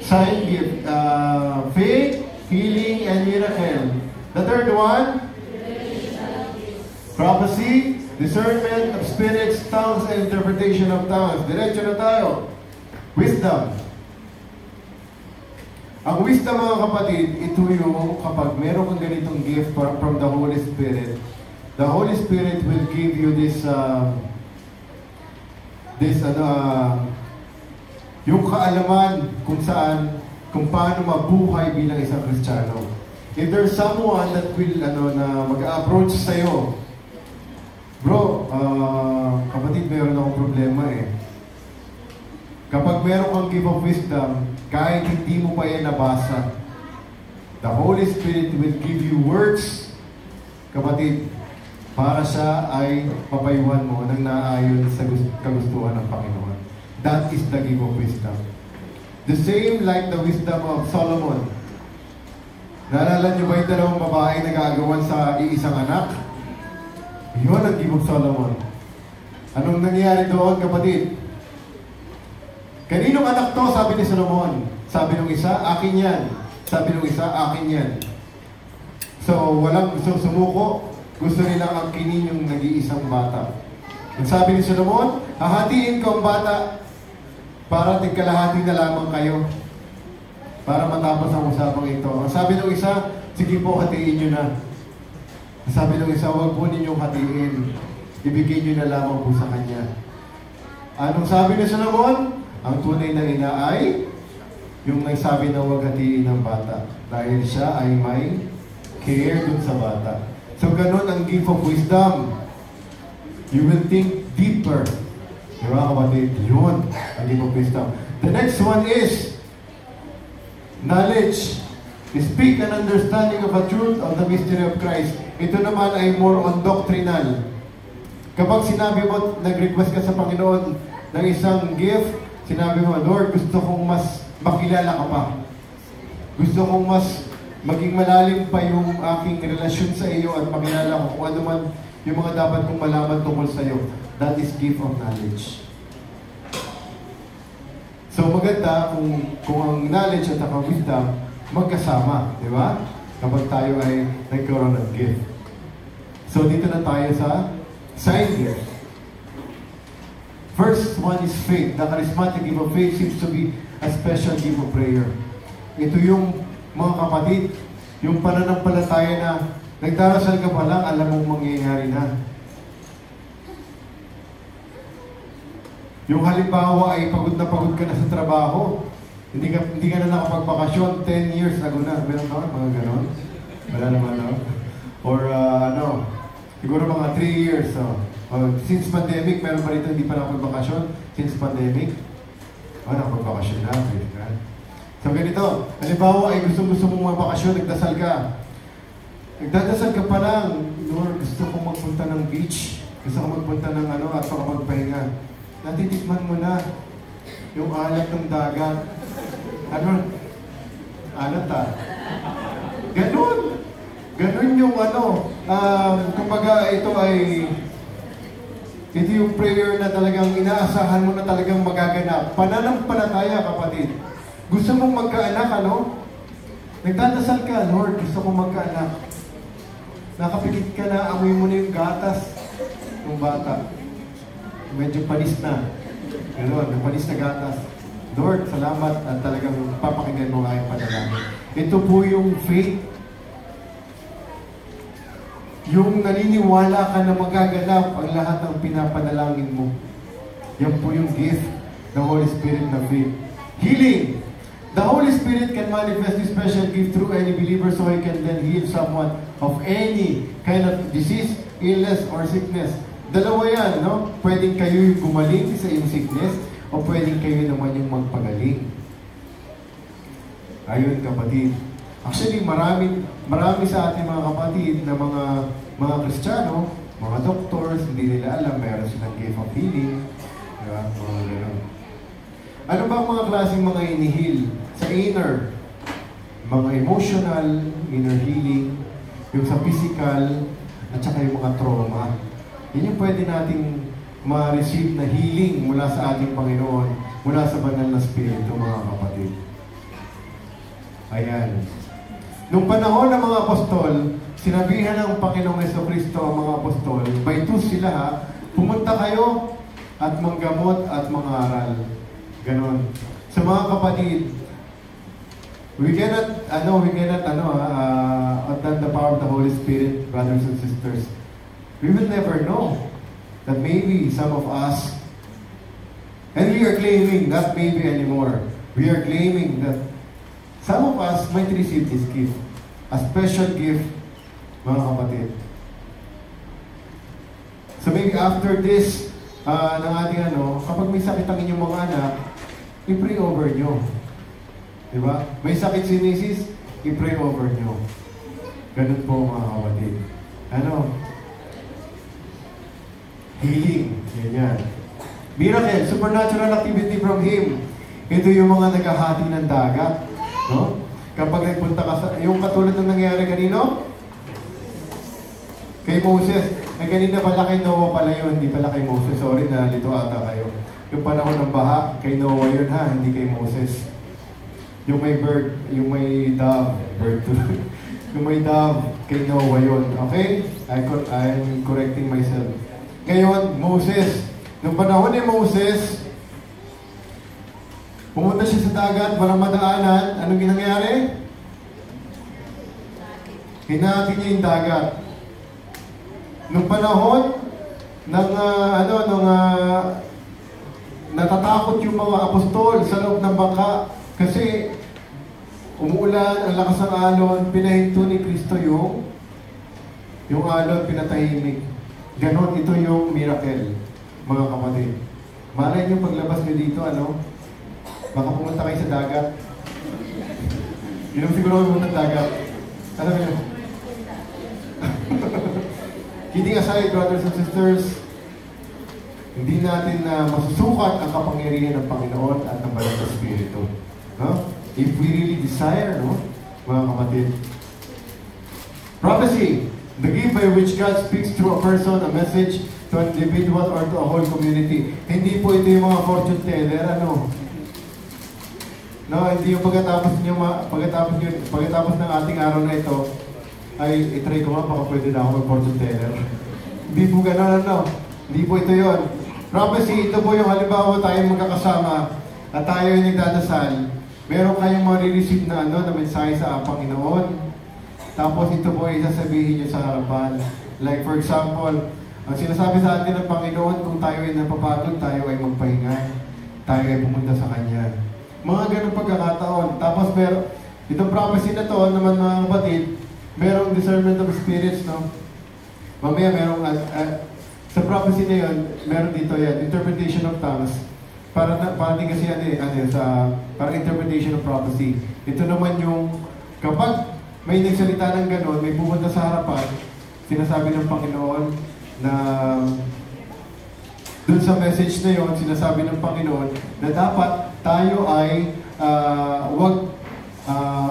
Sign gift, faith, healing, and miracle. The third one, prophecy, discernment of spirits, tongues, and interpretation of tongues. Diretso na tayo. Wisdom. Ang wisdom, mga kapatid, ito yung kapag meron kang ganitong gift from the Holy Spirit, the Holy Spirit will give you yung kaalaman kung paano mabuhay bilang isang Kristiyano. If there's someone that will na mag-approach sa'yo, bro, kapatid, meron akong problema eh. Kapag meron kang gift of wisdom, kahit hindi mo pa yan nabasa, the Holy Spirit will give you words, kapatid, para siya ay papayuhan mo nang naayon sa kagustuhan ng Panginoon. That is the gift of wisdom. The same like the wisdom of Solomon. Naalala niyo ba yung dalawang babae na gagawan sa iisang anak? Yun ang gift of Solomon. Anong nangyari doon, kapatid? Kaninong anak to? Sabi ni Solomon. Sabi nung isa, akin yan. Sabi nung isa, akin yan. So, walang gusto sumuko. Gusto nilang angkinin yung nag-iisang bata. Ang sabi ni Solomon, hahatiin ko ang bata para tigkalahati na lamang kayo. Para matapos ang usapang ito. Ang sabi ng isa, sige po, hatiin nyo na. Ang sabi ng isa, huwag po ninyong hatiin. Ibigay nyo na lamang po sa kanya. Anong sabi ni Solomon? Ang tunay na ina ay yung nagsabi na huwag hatiin ng bata. Dahil siya ay may care dun sa bata. So, ganun ang gift of wisdom. You will think deeper. Diba, kapatid? Yun ang gift of wisdom. The next one is knowledge. Speak an understanding of the truth of the mystery of Christ. Ito naman ay more on doctrinal. Kapag sinabi mo, nag-request ka sa Panginoon ng isang gift, sinabi mo, Lord, gusto kong mas makilala ka pa. Gusto kong mas maging malalim pa yung aking relasyon sa iyo at makilala ko kung ano man yung mga dapat kong malaman tungkol sa iyo. That is gift of knowledge. So maganda kung ang knowledge at ang wisdom magkasama, di ba? Kapag tayo ay nagkaroon ng gift. So dito na tayo sa sign gift. First one is faith. The charismatic gift of faith seems to be a special gift of prayer. Ito yung mga kapatid, yung pananampalataya na nagdarasal ka pa lang, alam mong mangyayari na. Yung halimbawa ay pagod ka na sa trabaho. Hindi ka na nakapagbakasyon, 10 years ago na. Meron ba? Mga ganon? Wala naman, no? Or siguro mga 3 years. Since pandemic, meron pa rito hindi pa nakapagbakasyon. Since pandemic, nakapagbakasyon na. So ganito, halimbawa ay gusto mong magbakasyon, nagdasal ka. Nagdadasal ka pa lang, Lord, gusto kong magpunta ng beach. Gusto kong magpunta ng at makapagpahinga. Natitikman mo na yung alat ng dagat. Alat Ganun. Ganun yung kumbaga ito yung prayer na talagang inaasahan mo na talagang magaganap. Pananampalataya, kapatid. Gusto mong magkaanak, Nagdadasal ka, Lord, gusto kong magkaanak. Nakapikit ka na, amoy mo na yung gatas ng bata. Medyo panis na. Gano'n, panis na gatas. Lord, salamat at talagang papakinggan mo aking panalangin. Ito po yung faith. Yung naniniwala ka na magaganap ang lahat ng pinapanalangin mo. Yan po yung gift ng Holy Spirit na faith. Healing. The Holy Spirit can manifest this special gift through any believer so He can then heal someone of any kind of disease, illness, or sickness. Dalawa yan, Pwedeng kayo yung gumaling sa iyong sickness o pwedeng kayo naman yung magpagaling. Ayun, kapatid. Actually, marami sa ating mga kapatid na mga Kristiyano, mga doctors, hindi nila alam, meron silang gift of healing. Diba? Mga gano'n. Ano ba ang mga klaseng mga inihil? Sa inner, mga emotional, inner healing, yung sa physical, at saka yung mga trauma. Yan yung pwede nating ma-receive na healing mula sa ating Panginoon, mula sa banal na Espiritu, mga kapatid. Ayan. Nung panahon ng mga apostol, sinabihan ng Panginoong Jesucristo ang mga apostol, by two sila pumunta kayo at manggamot at mangaral. Ganon. So mga kapatid, we cannot the power of the Holy Spirit, brothers and sisters. We will never know that maybe some of us, and we are claiming, not maybe anymore, we are claiming that some of us might receive this gift, a special gift, mga kapatid. So maybe after this, ng ating kapag may sakit ang inyong mga anak, i-pray over nyo. Diba? May sakit si Mrs., i-pray over nyo. Ganun po, mga kapatid. Healing. Ganyan. Miracle, supernatural activity from Him. Ito yung mga naghahati ng dagat. No? Kapag nagpunta ka sa... Yung katulad ng nangyari kanino? Kay Moses. Ay kanina pala kay Noah pala yun. Hindi pala kay Moses. Sorry, nalito ata kayo. Yung panahon ng baha, kay Noah yun ha, hindi kay Moses. Yung may bird, yung may dove, bird too. Yung may dove, kay Noah yun. Okay? I'm correcting myself. Ngayon, Moses. Nung panahon ni Moses, pumunta siya sa dagat, walang madaanan. Anong ginangyari? Hinati niya yung dagat. Nung panahon ng natatakot yung mga apostol sa loob ng bangka kasi umuulan, ang lakas ng alon, pinahinto ni Kristo yung alon, pinatahimik. Ganon, ito yung miracle, mga kapatid. Malay niyo paglabas niyo dito, baka pumunta kayo sa dagat. Yun ang siguro pumunta sa dagat. Alam niyo? Kidding aside, brothers and sisters, hindi natin masusukat ang kapangyarihan ng Panginoon at ng Banal na Espiritu. No? If we really desire, no? Mga kapatid. Prophecy, the gift by which God speaks through a person, a message to an individual or to a whole community. Hindi po ito yung mga fortune teller, No, hindi yung pagkatapos ng ating araw na ito, ay itry ko nga, baka pwede na ako mag-fortune teller. Hindi po gano'n, Hindi po ito yon. Prophecy, ito po yung halimbawa tayong magkakasama at tayo ay nagdadasal. Meron kayong marireceive na na mensahe sa Panginoon. Tapos ito po ay sasabihin nyo sa harapan. Like for example, ang sinasabi sa atin ng Panginoon, kung tayo ay napapagod, tayo ay magpahinga. Tayo ay pumunta sa Kanya. Mga ganong pagkakataon. Tapos itong prophecy na to naman mga kapatid, merong discernment of spirits, no? Mamaya merong, sa prophecy na yun, meron dito yan, interpretation of tongues. Para din kasi para interpretation of prophecy. Ito naman yung, kapag may nagsalita ng gano'n, may pumunta sa harapan, sinasabi ng Panginoon na, dun sa message na yun, sinasabi ng Panginoon na dapat tayo ay,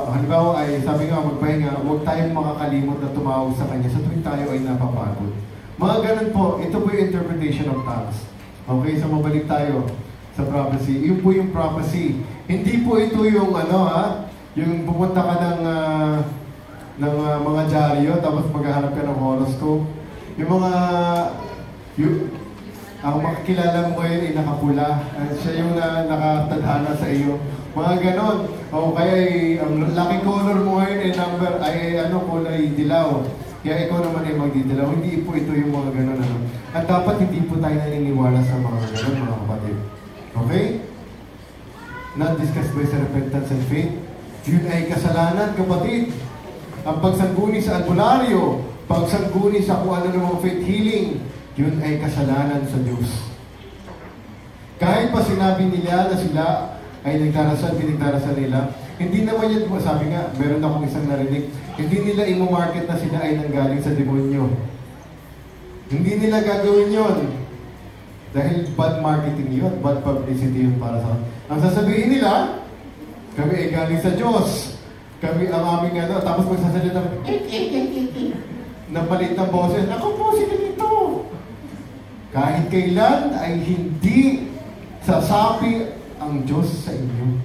halimbawa ay, sabi nga, magpahinga, huwag tayong makakalimot na tumawag sa Kanya sa tuwing tayo ay napapagod. Mga ganun po, ito po yung interpretation of tongues. Okay, so mabalik tayo sa prophecy. Yun po yung prophecy. Hindi po ito yung yung pupunta ka ng mga dyaryo, tapos maghahanap ka ng horoscope. Yung ang makikilala mo ngayon ay nakapula. Siya yung nakatadhana sa iyo. Mga ganon. O kaya ang lucky color mo ngayon ay kulay dilaw. Kaya ikaw naman ay magdidilaw. Hindi po ito yung mga ganon. At dapat hindi po tayo naniniwala sa mga ganon, mga kapatid. Okay? Not discussed by sa repentance and faith. Yun ay kasalanan, kapatid. Ang pagsangguni sa albularyo, pagsangguni sa kung ano ng mga faith healing, yun ay kasalanan sa Diyos. Kahit pa sinabi nila na sila ay nagdarasal, pinagdarasal nila, hindi naman yun, sabi nga, meron akong isang narinig, hindi nila imo-market na sila ay nanggaling sa demonyo. Hindi nila gagawin yun. Dahil bad marketing yun, bad publicity yun para sa... Ang sasabihin nila, kami ay galing sa Diyos. Kami ang aming tapos magsasalita kami, napalit ng boses, ako po, sila dito. Kahit kailan ay hindi sasapi ang Diyos sa inyo.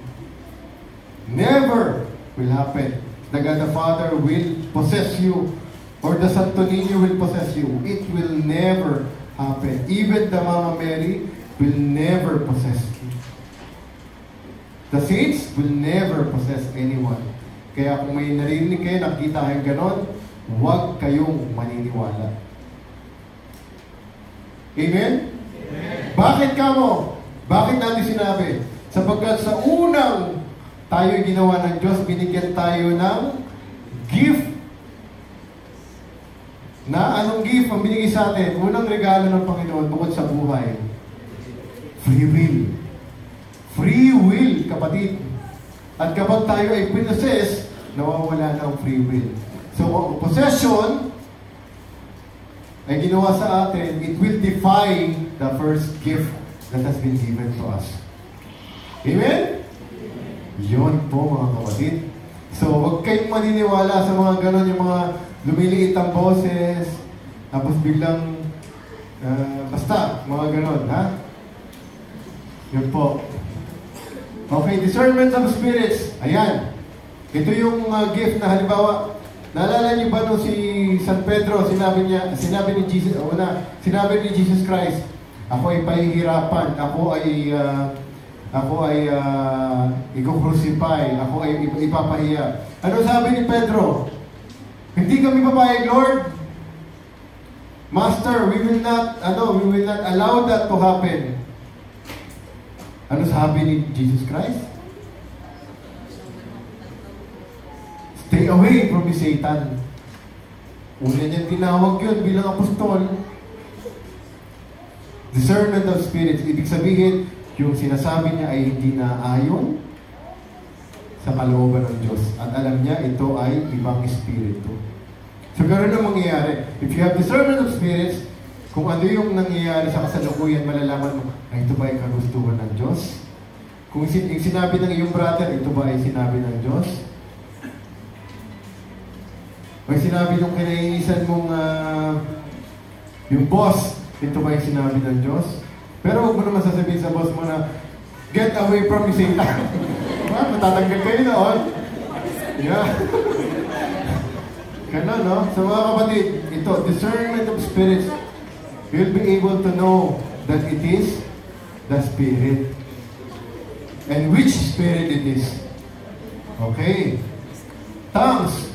Never will happen. The God the Father will possess you or the Santo Niño will possess you. It will never happen. Even the Mama Mary will never possess you. The saints will never possess anyone. Kaya kung may narinig kayo, nakita kayong ganon, huwag kayong maniniwala. Amen? Amen. Bakit kamo? Bakit natin sinabi? Sapagkat sa unang tayo ginawa ng Diyos, binigyan tayo ng gift. Na anong gift ang binigay sa atin? Unang regalo ng Panginoon bukod sa buhay. Free will. Free will, kapatid. At kapag tayo ay possess, nawawala na ang free will. So, ang possession ay ginawa sa atin, it will defy the first gift that has been given to us. Amen? Yun po mga kapatid. So, huwag kayong maniniwala sa mga ganon, yung mga lumiliit ang boses, tapos biglang, basta, mga ganon, ha? Yun po. Okay, discernment of spirits. Ayan. Ito yung gift na halimbawa, naalala niyo ba nung si San Pedro, sinabi ni Jesus Christ, ako ay pahihirapan, ako ay i-crucify, ako ay ipapahiya. Ano sabi ni Pedro? Hindi kami papayag, Lord. Master, we will not allow that to happen. Ano sabi ni Jesus Christ? Stay away from me, Satan. Una niyang tinawag yun bilang apostol. Discernment of spirits. Ibig sabihin, yung sinasabi niya ay hindi na ayon sa kalooban ng Diyos. At alam niya, ito ay ibang espiritu. So, ganoon ang mangyayari. If you have discernment of spirits, kung ano yung nangyayari sa kasalukuyan, malalaman mo, ay ito ba ay kagustuhan ng Diyos? Kung sinabi ng iyong brother, ito ba ay sinabi ng Diyos? O sinabi nung kinaiisan mong yung boss, ito ba yung sinabi ng Diyos? Pero huwag mo naman sasabihin sa boss mo na, get away from me, Satan. Matatanggal kayo noon. Yeah. Ganon, no? So mga kapatid, ito, discernment of spirits, you'll be able to know that it is the Spirit. And which Spirit it is. Okay. Tongues.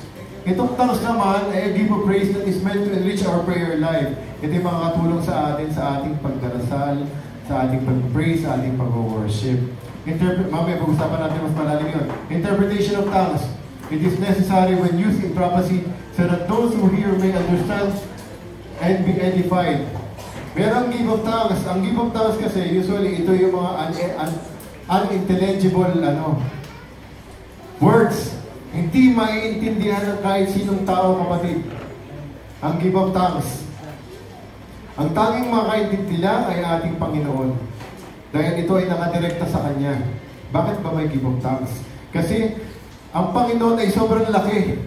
Itong tongues naman ay a gift of praise that is meant to enrich our prayer life. Ito yung makakatulong sa atin sa ating pagdarasal, sa ating pag-praise, sa ating pag-worship. Mamaya pag-usapan natin mas malalim yun. Interpretation of tongues. It is necessary when used in prophecy so that those who hear may understand and be edified. Merong gift of tongues. Ang gift of tongues kasi, usually, ito yung mga unintelligible words. Hindi maiintindihan ng kahit sinong tao, kapatid. Ang gift of tongues. Ang tanging makaintindi lang ay ating Panginoon. Dahil ito ay nakadirekta sa Kanya. Bakit ba may gift of tongues? Kasi, ang Panginoon ay sobrang laki.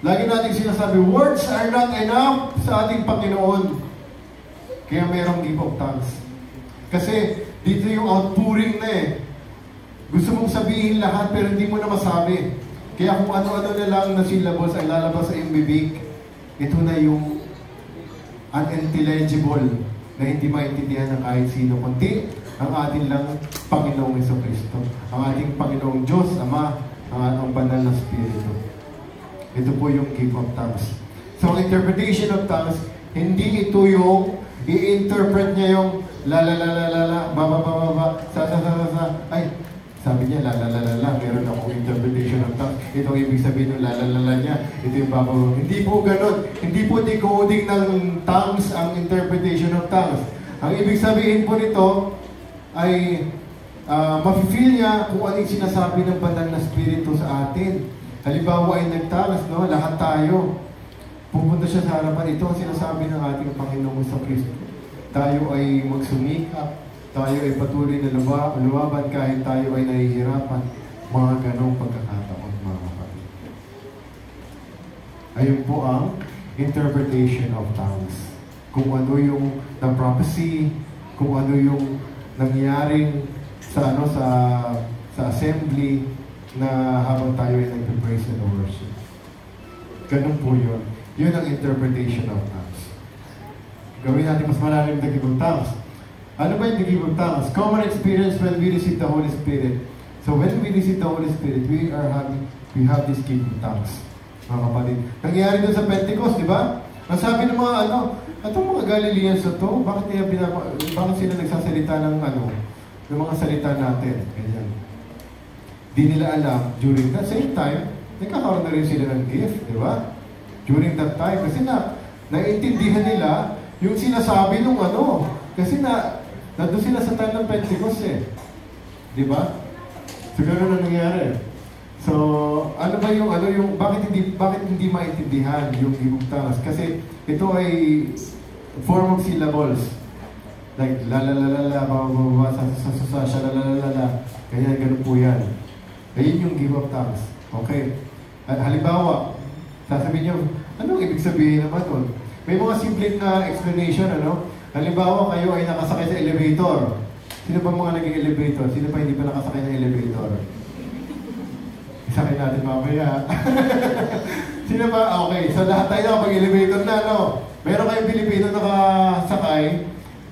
Lagi natin sinasabi, words are not enough sa ating Panginoon. Kaya mayroong gift of tongues. Kasi, dito yung outpouring na eh. Gusto mong sabihin lahat pero hindi mo na masabi. Kaya kung ano-ano na lang na syllables ay lalabas sa iyong bibig, ito na yung unintelligible na hindi maintindihan ng kahit sino, kundi ang ating lang Panginoong Jesucristo. Ang ating Panginoong Diyos, Ama, ang ating banal na Espiritu. Ito po yung gift of tongues. So, ang interpretation of tongues, hindi ito yung i-interpret niya yung la-la-la-la-la-la, ba-ba-ba-ba-ba, sa-sa-sa-sa, ay, sabi niya, la-la-la-la-la, meron akong interpretation of tongues. Ito ang ibig sabihin ng la-la-la-la niya. Ito yung babaw. Hindi po ganun. Hindi po decoding ng tongues ang interpretation of tongues. Ang ibig sabihin po nito ay mafe-feel niya kung ano yung sinasabi ng banal na Espiritu sa atin. Halimbawa ay nagtangas, no? Lahat tayo. Pupunta siya sa harapan. Ito ang sinasabi ng ating Panginoong Jesucristo. Tayo ay magsumikap. Tayo ay patuloy na lumaban kahit tayo ay nahihirapan. Mga ganong pagkakataon, mga kapatid. Ayun po ang interpretation of tongues. Kung ano yung the prophecy, kung ano yung nangyaring sa assembly na habang tayo ay nagpe-praise and worship. Ganun po yun. Yun ang interpretation of tongues. Gawin natin mas malalim na gift of tongues. Ano ba yung gift of tongues? Common experience when we receive the Holy Spirit. So when we receive the Holy Spirit, we have this gift of tongues. Mga kapatid. Nangyayari doon sa Pentecost, di ba? Ang sabi ng mga itong mga Galileans na to, bakit sila nagsasalita ng mga salita natin? Ganyan. Di nila alam, during that same time, nagkakaroon na rin sila ng gift, di ba? During that time, kasi naiintindihan nila yung sinasabi nung kasi nandun sila sa time ng Pentecost eh. Di ba? So, gano'n ang nangyari. So, ano ba yung bakit hindi maintindihan yung gift of tongues? Kasi ito ay form of syllables. Like, la la la la la, ba ba ba, sa la la la la la. Ganyan po yan. Ayun yung give of thanks. Okay? At halimbawa, sasabihin niyo, anong ibig sabihin naman nun? May mga simple na explanation, ano? Halimbawa, kayo ay nakasakay sa elevator. Sino ba mga naging elevator? Sino pa hindi pa nakasakay ng elevator? Isakay natin mamaya. Sino ba? Okay, so lahat tayo nakapag-elevator na, no? Meron kayong Pilipino nakasakay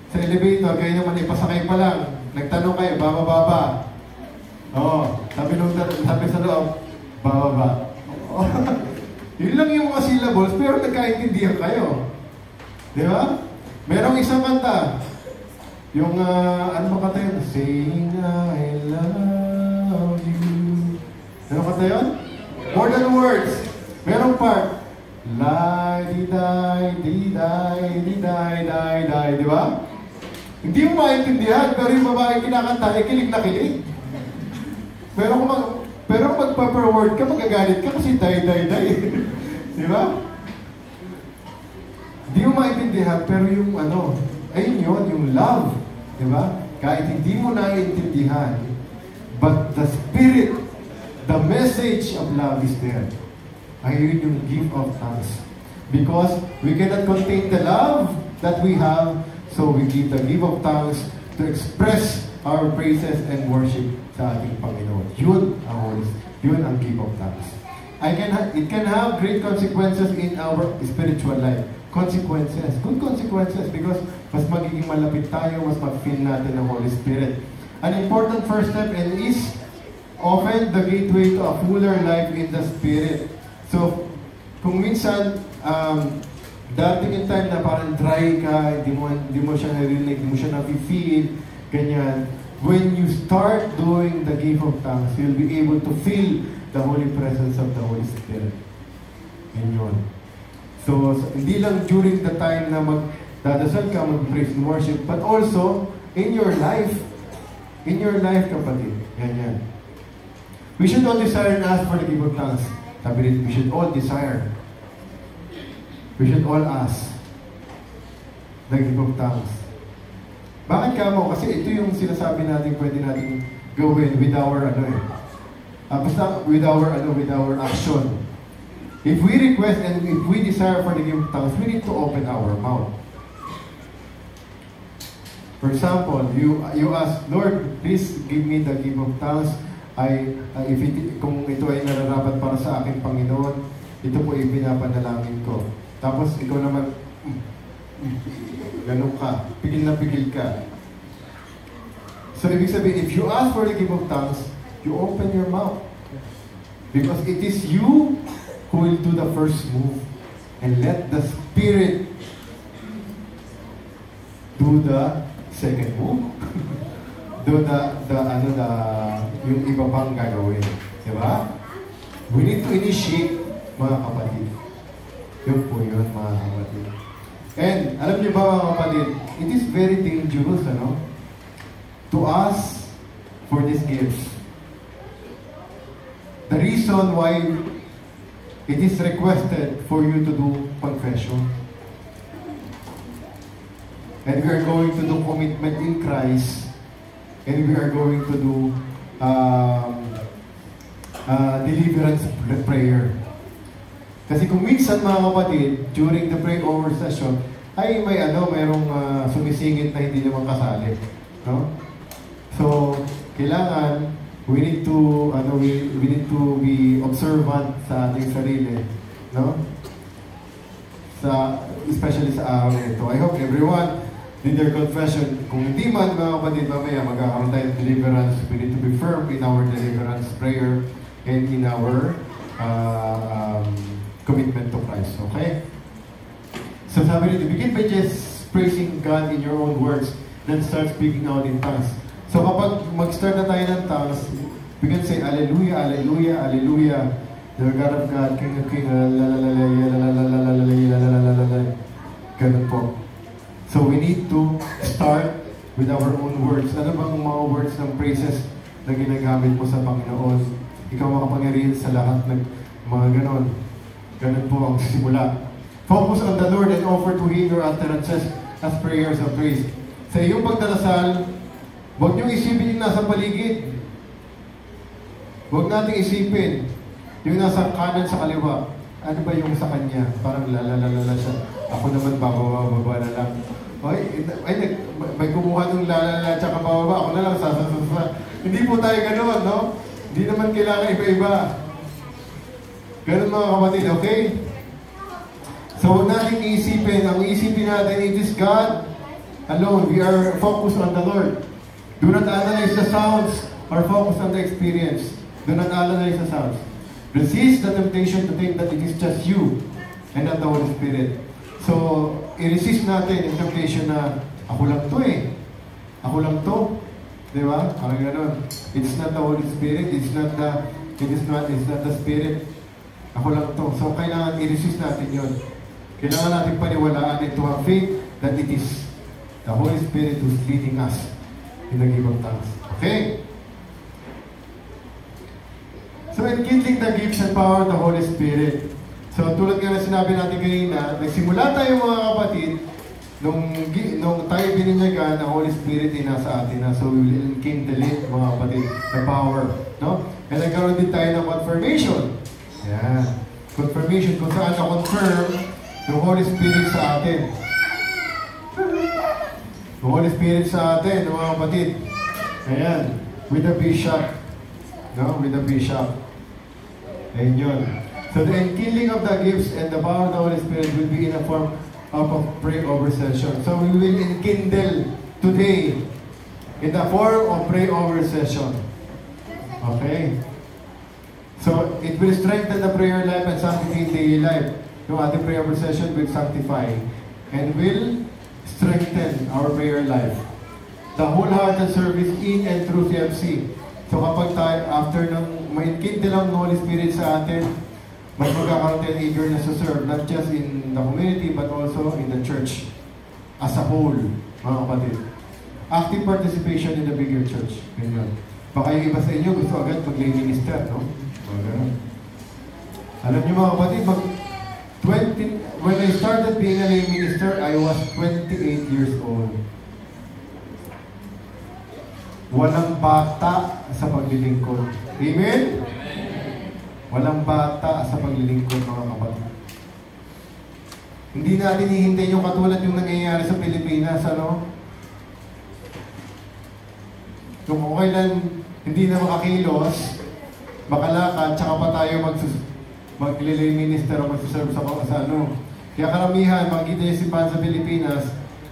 sa elevator, kayo naman ipasakay pa lang. Nagtanong kayo, baba. Oo, sabi sa loob, baba. Yun lang yung mga syllables, pero nagkaintindihan kayo. Di ba? Merong isang kanta. Yung, ano ba kanta yun? Saying I love you. Ano kanta yun? More than words. Merong part. La-di-day, di-day, di-day, day, di ba? Hindi mo maintindihan, pero yung babae kinakanta, kilig na kilig. Pero kung magpa-per word ka, magagalit ka kasi day. Di ba? Hindi mo maintindihan, pero yung ayun yun, yung love. Di ba? Kahit hindi mo naiintindihan, but the spirit, the message of love is there. Ayun yung gift of thanks. Because we cannot contain the love that we have, so we give the gift of thanks to express our praises and worship sa ating Panginoon. Yun ang gift of thanks. It can have great consequences in our spiritual life. Consequences. Good consequences because mas magiging malapit tayo, mas mag-feel natin ng Holy Spirit. An important first step is often the gateway to a fuller life in the Spirit. So, kung minsan, dating yung time na parang dry ka, hindi mo siya narinig, hindi mo siya na-feel, ganyan. When you start doing the gift of thanks, you'll be able to feel the holy presence of the Holy Spirit. Yun. So, hindi lang during the time na magdadasal ka, mag-praise and worship, but also in your life. In your life, kapatid. Yan. We should all desire and ask for the gift of thanks. Sabi rin, we should all desire. We should all ask the gift of thanks. Bakit kamo? Kasi ito yung sinasabi natin pwede natin gawin with our basta with our action. If we request and if we desire for the gift of thanks, we need to open our mouth. For example, you ask, Lord, please give me the gift of thanks. Kung ito ay nararapat para sa aking Panginoon, ito po ipinapanalangin ko. Tapos ikaw naman, ganun ka, pigil na pigil ka. So ibig sabihin, if you ask for the gift of thanks, you open your mouth. Because it is you who will do the first move. And let the Spirit do the second move. Do yung iba pang gagawin. Diba? We need to initiate, mga kapatid. Yun po yun, mga kapatid. And, alam niyo ba, mga kapatid, it is very dangerous, to ask for these gifts. The reason why it is requested for you to do confession. And we are going to do commitment in Christ. And we are going to do deliverance prayer. Kasi kung minsan, mga kapatid, during the pray-over session, ay mayroong sumisingit na hindi naman kasali. No? So, kailangan, we need to be observant sa ating sarili. No? Especially sa araw na ito. I hope everyone did their confession. Kung hindi man, mga kapatid, mamaya magkakaroon tayo ng deliverance. We need to be firm in our deliverance prayer and in our commitment to Christ. Okay? So sabi nito, begin by just praising God in your own words, then start speaking out in tongues. So kapag mag-start na tayo ng tongues, we can say, Alleluia, Alleluia, Alleluia. The God of God, King of King, ganun po. So we need to start with our own words. Ano bang mga words ng praises na ginagamit mo sa Panginoon? Ikaw makapangyarihan sa lahat ng mga ganon. Ganun po ang simula. Focus on the Lord and offer to Him your utterances as prayers of praise. Sa iyong pagdarasal, huwag niyong isipin yung nasa paligid. Huwag nating isipin yung nasa kanan sa kaliwa. Ano ba yung sa kanya? Parang lalalala siya. Ako naman bababa na lang. May kumuha ng lalala at saka bababa. Ako na lang sasasasa. Hindi po tayo ganoon, no? Hindi naman kailangan iba-iba. Ganun mga kapatid, okay? So huwag natin iisipin. Ang iisipin natin, it is God alone. We are focused on the Lord. Do not analyze the sounds or focus on the experience. Do not analyze the sounds. Resist the temptation to think that it is just you and not the Holy Spirit. So, i-resist natin yung temptation na ako lang to eh. Ako lang to. Di ba? Parang gano'n. It's not the Holy Spirit. It's not the Spirit. Ako lang to. So, kailangan i-resist natin yun. Kailangan natin paniwalaan and to have faith that it is the Holy Spirit who's leading us in the gift of tongues. Okay? So, enkindling the gifts and power of the Holy Spirit. So, tulad nga na sinabi natin kanina, nagsimula tayo mga kapatid, nung tayo bininyagan, ang Holy Spirit ay nasa atin na. So, we will enkindle it, mga kapatid, the power. No? And nagkaroon din tayo ng confirmation. Yan. Confirmation kung saan na-confirm yung Holy Spirit sa atin. Yung Holy Spirit sa atin, mga kapatid. Ayan. With the bishop. No? With the bishop. Ayan yun. So the enkindling of the gifts and the power of the Holy Spirit will be in a form of a pray-over session. So we will enkindle today in the form of pray-over session. Okay? So it will strengthen the prayer life and sanctify daily life. Yung ating prayer-over session will sanctify and will strengthen our prayer life. The wholehearted service in and through CFC. So kapag tayo, after nang ma-enkindle ang Holy Spirit sa atin, mas magkakaroon tayo eagerness to serve, not just in the community, but also in the church as a whole, mga kapatid. Active participation in the bigger church. Ganyan. Baka yung iba sa inyo gusto agad mag-lay minister, no? Alam niyo mga kapatid, when I started being a lay minister, I was 28 years old. Walang bata sa paglilingkod. Amen? Walang bata sa paglilingkod, mga kapatid. Hindi natin hihintayin yung katulad yung nangyayari sa Pilipinas, ano? Kung okay lang, hindi na makakilos, makalakad, tsaka pa tayo mag-lay minister o magsuserve sa ano. Kaya karamihan, makikita yung simbahan sa Pilipinas,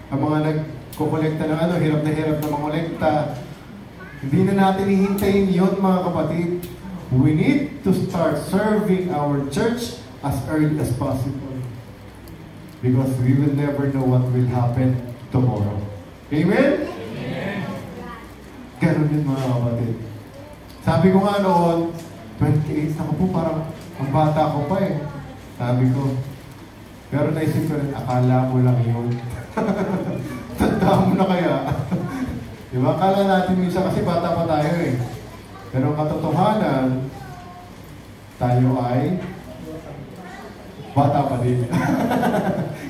ang mga nagkukolekta ng ano, hirap na mangolekta. Hindi na natin hihintayin yun, mga kapatid. We need to start serving our church as early as possible. Because we will never know what will happen tomorrow. Amen? Amen. Ganun din mga kapatid. Sabi ko nga noon, 28, ako po parang ang bata ko pa eh. Sabi ko. Pero naisip ko rin, akala mo lang yun. Tanda mo na kaya. Diba? Akala natin minsan kasi bata pa tayo eh. Pero ang katotohanan, tayo ay bata pa din.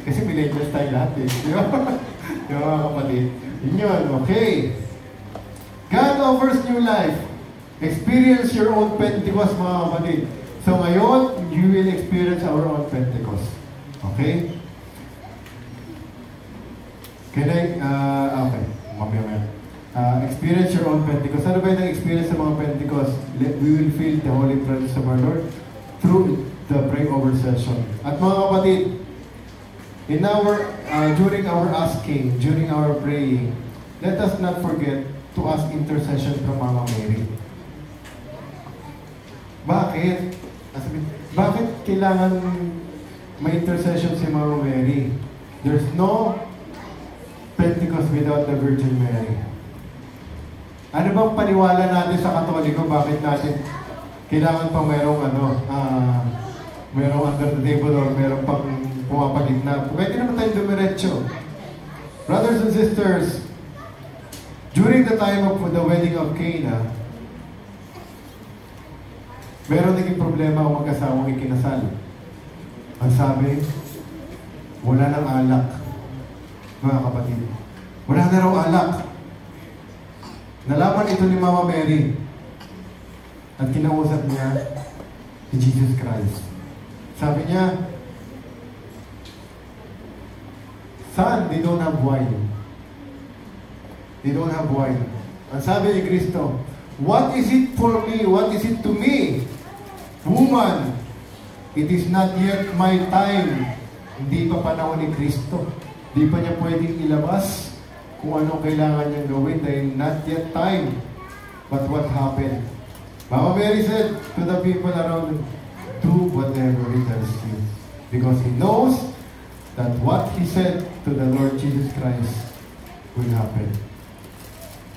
Kasi millennials tayo lahat eh. Diba? Diba mga kapatid? Yun, okay. God offers new life. Experience your own Pentecost, mga kapatid. So ngayon, you will experience our own Pentecost. Okay? Can I, okay. Mamaya. Experience your own Pentecost. Ano ba yung experience sa mga Pentecost? We will feel the Holy Presence of our Lord through the pray-over session. At mga kapatid, during our asking, during our praying, let us not forget to ask intercession from Mama Mary. Bakit? Bakit kailangan may intercession si Mama Mary? There's no Pentecost without the Virgin Mary. Ano bang paniwala natin sa Katoliko? Bakit natin kailangan pang merong merong under the table or merong pang pumapagitna? Pwede naman tayo dumiretso. Brothers and sisters, during the time of the wedding of Cana, meron naging problema ang mag-asawang ikinasal. Ang sabi, wala nang alak. Mga kapatid, wala na raw alak. Nalaman ito ni Mama Mary. at kinausap niya si Jesus Christ. Sabi niya, "Son, they don't have wine." They don't have wine. Ang sabi ni Kristo, "What is it for me? What is it to me? Woman, it is not yet my time." Hindi pa panahon ni Kristo. Hindi pa niya pwedeng ilabas kung anong kailangan niyang gawin dahil not yet time. But what happened? Mama Mary said to the people around him, "Do whatever he tells you." Because he knows that what he said to the Lord Jesus Christ will happen.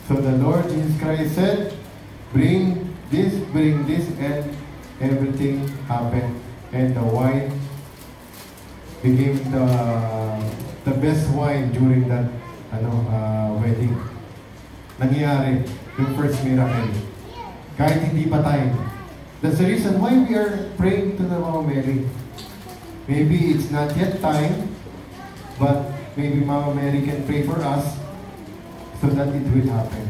So the Lord Jesus Christ said, bring this, and everything happened. And the wine became the best wine during that wedding. Nangyari yung first miracle. Kahit hindi pa time. That's the reason why we are praying to the Mama Mary. Maybe it's not yet time, but maybe Mama Mary can pray for us so that it will happen.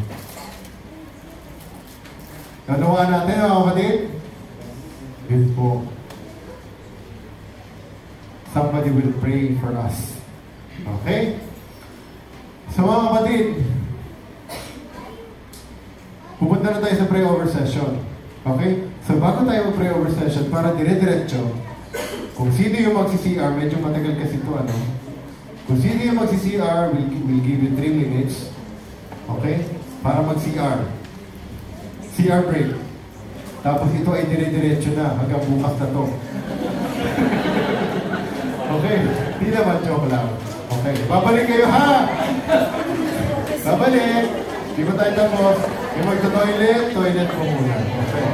Nanawaan natin, mga kapatid? Yun po. Somebody will pray for us. Okay? So mga kapatid, pupunta na tayo sa pray-over session. Okay? So bago tayo mag-pray-over session, para dire-diretso, kung sino yung magsi-CR, medyo matagal kasi ito, Kung sino yung magsi-CR, we'll give you 3 minutes. Okay? Para mag-CR. CR break. Tapos ito ay dire-diretso na hanggang bukas na to. Okay? Di naman, joke lang. Okay. Babalik kayo, ha? Babalik. Di ba tayo tapos? Yung magto-toilet, toilet po muna. Okay.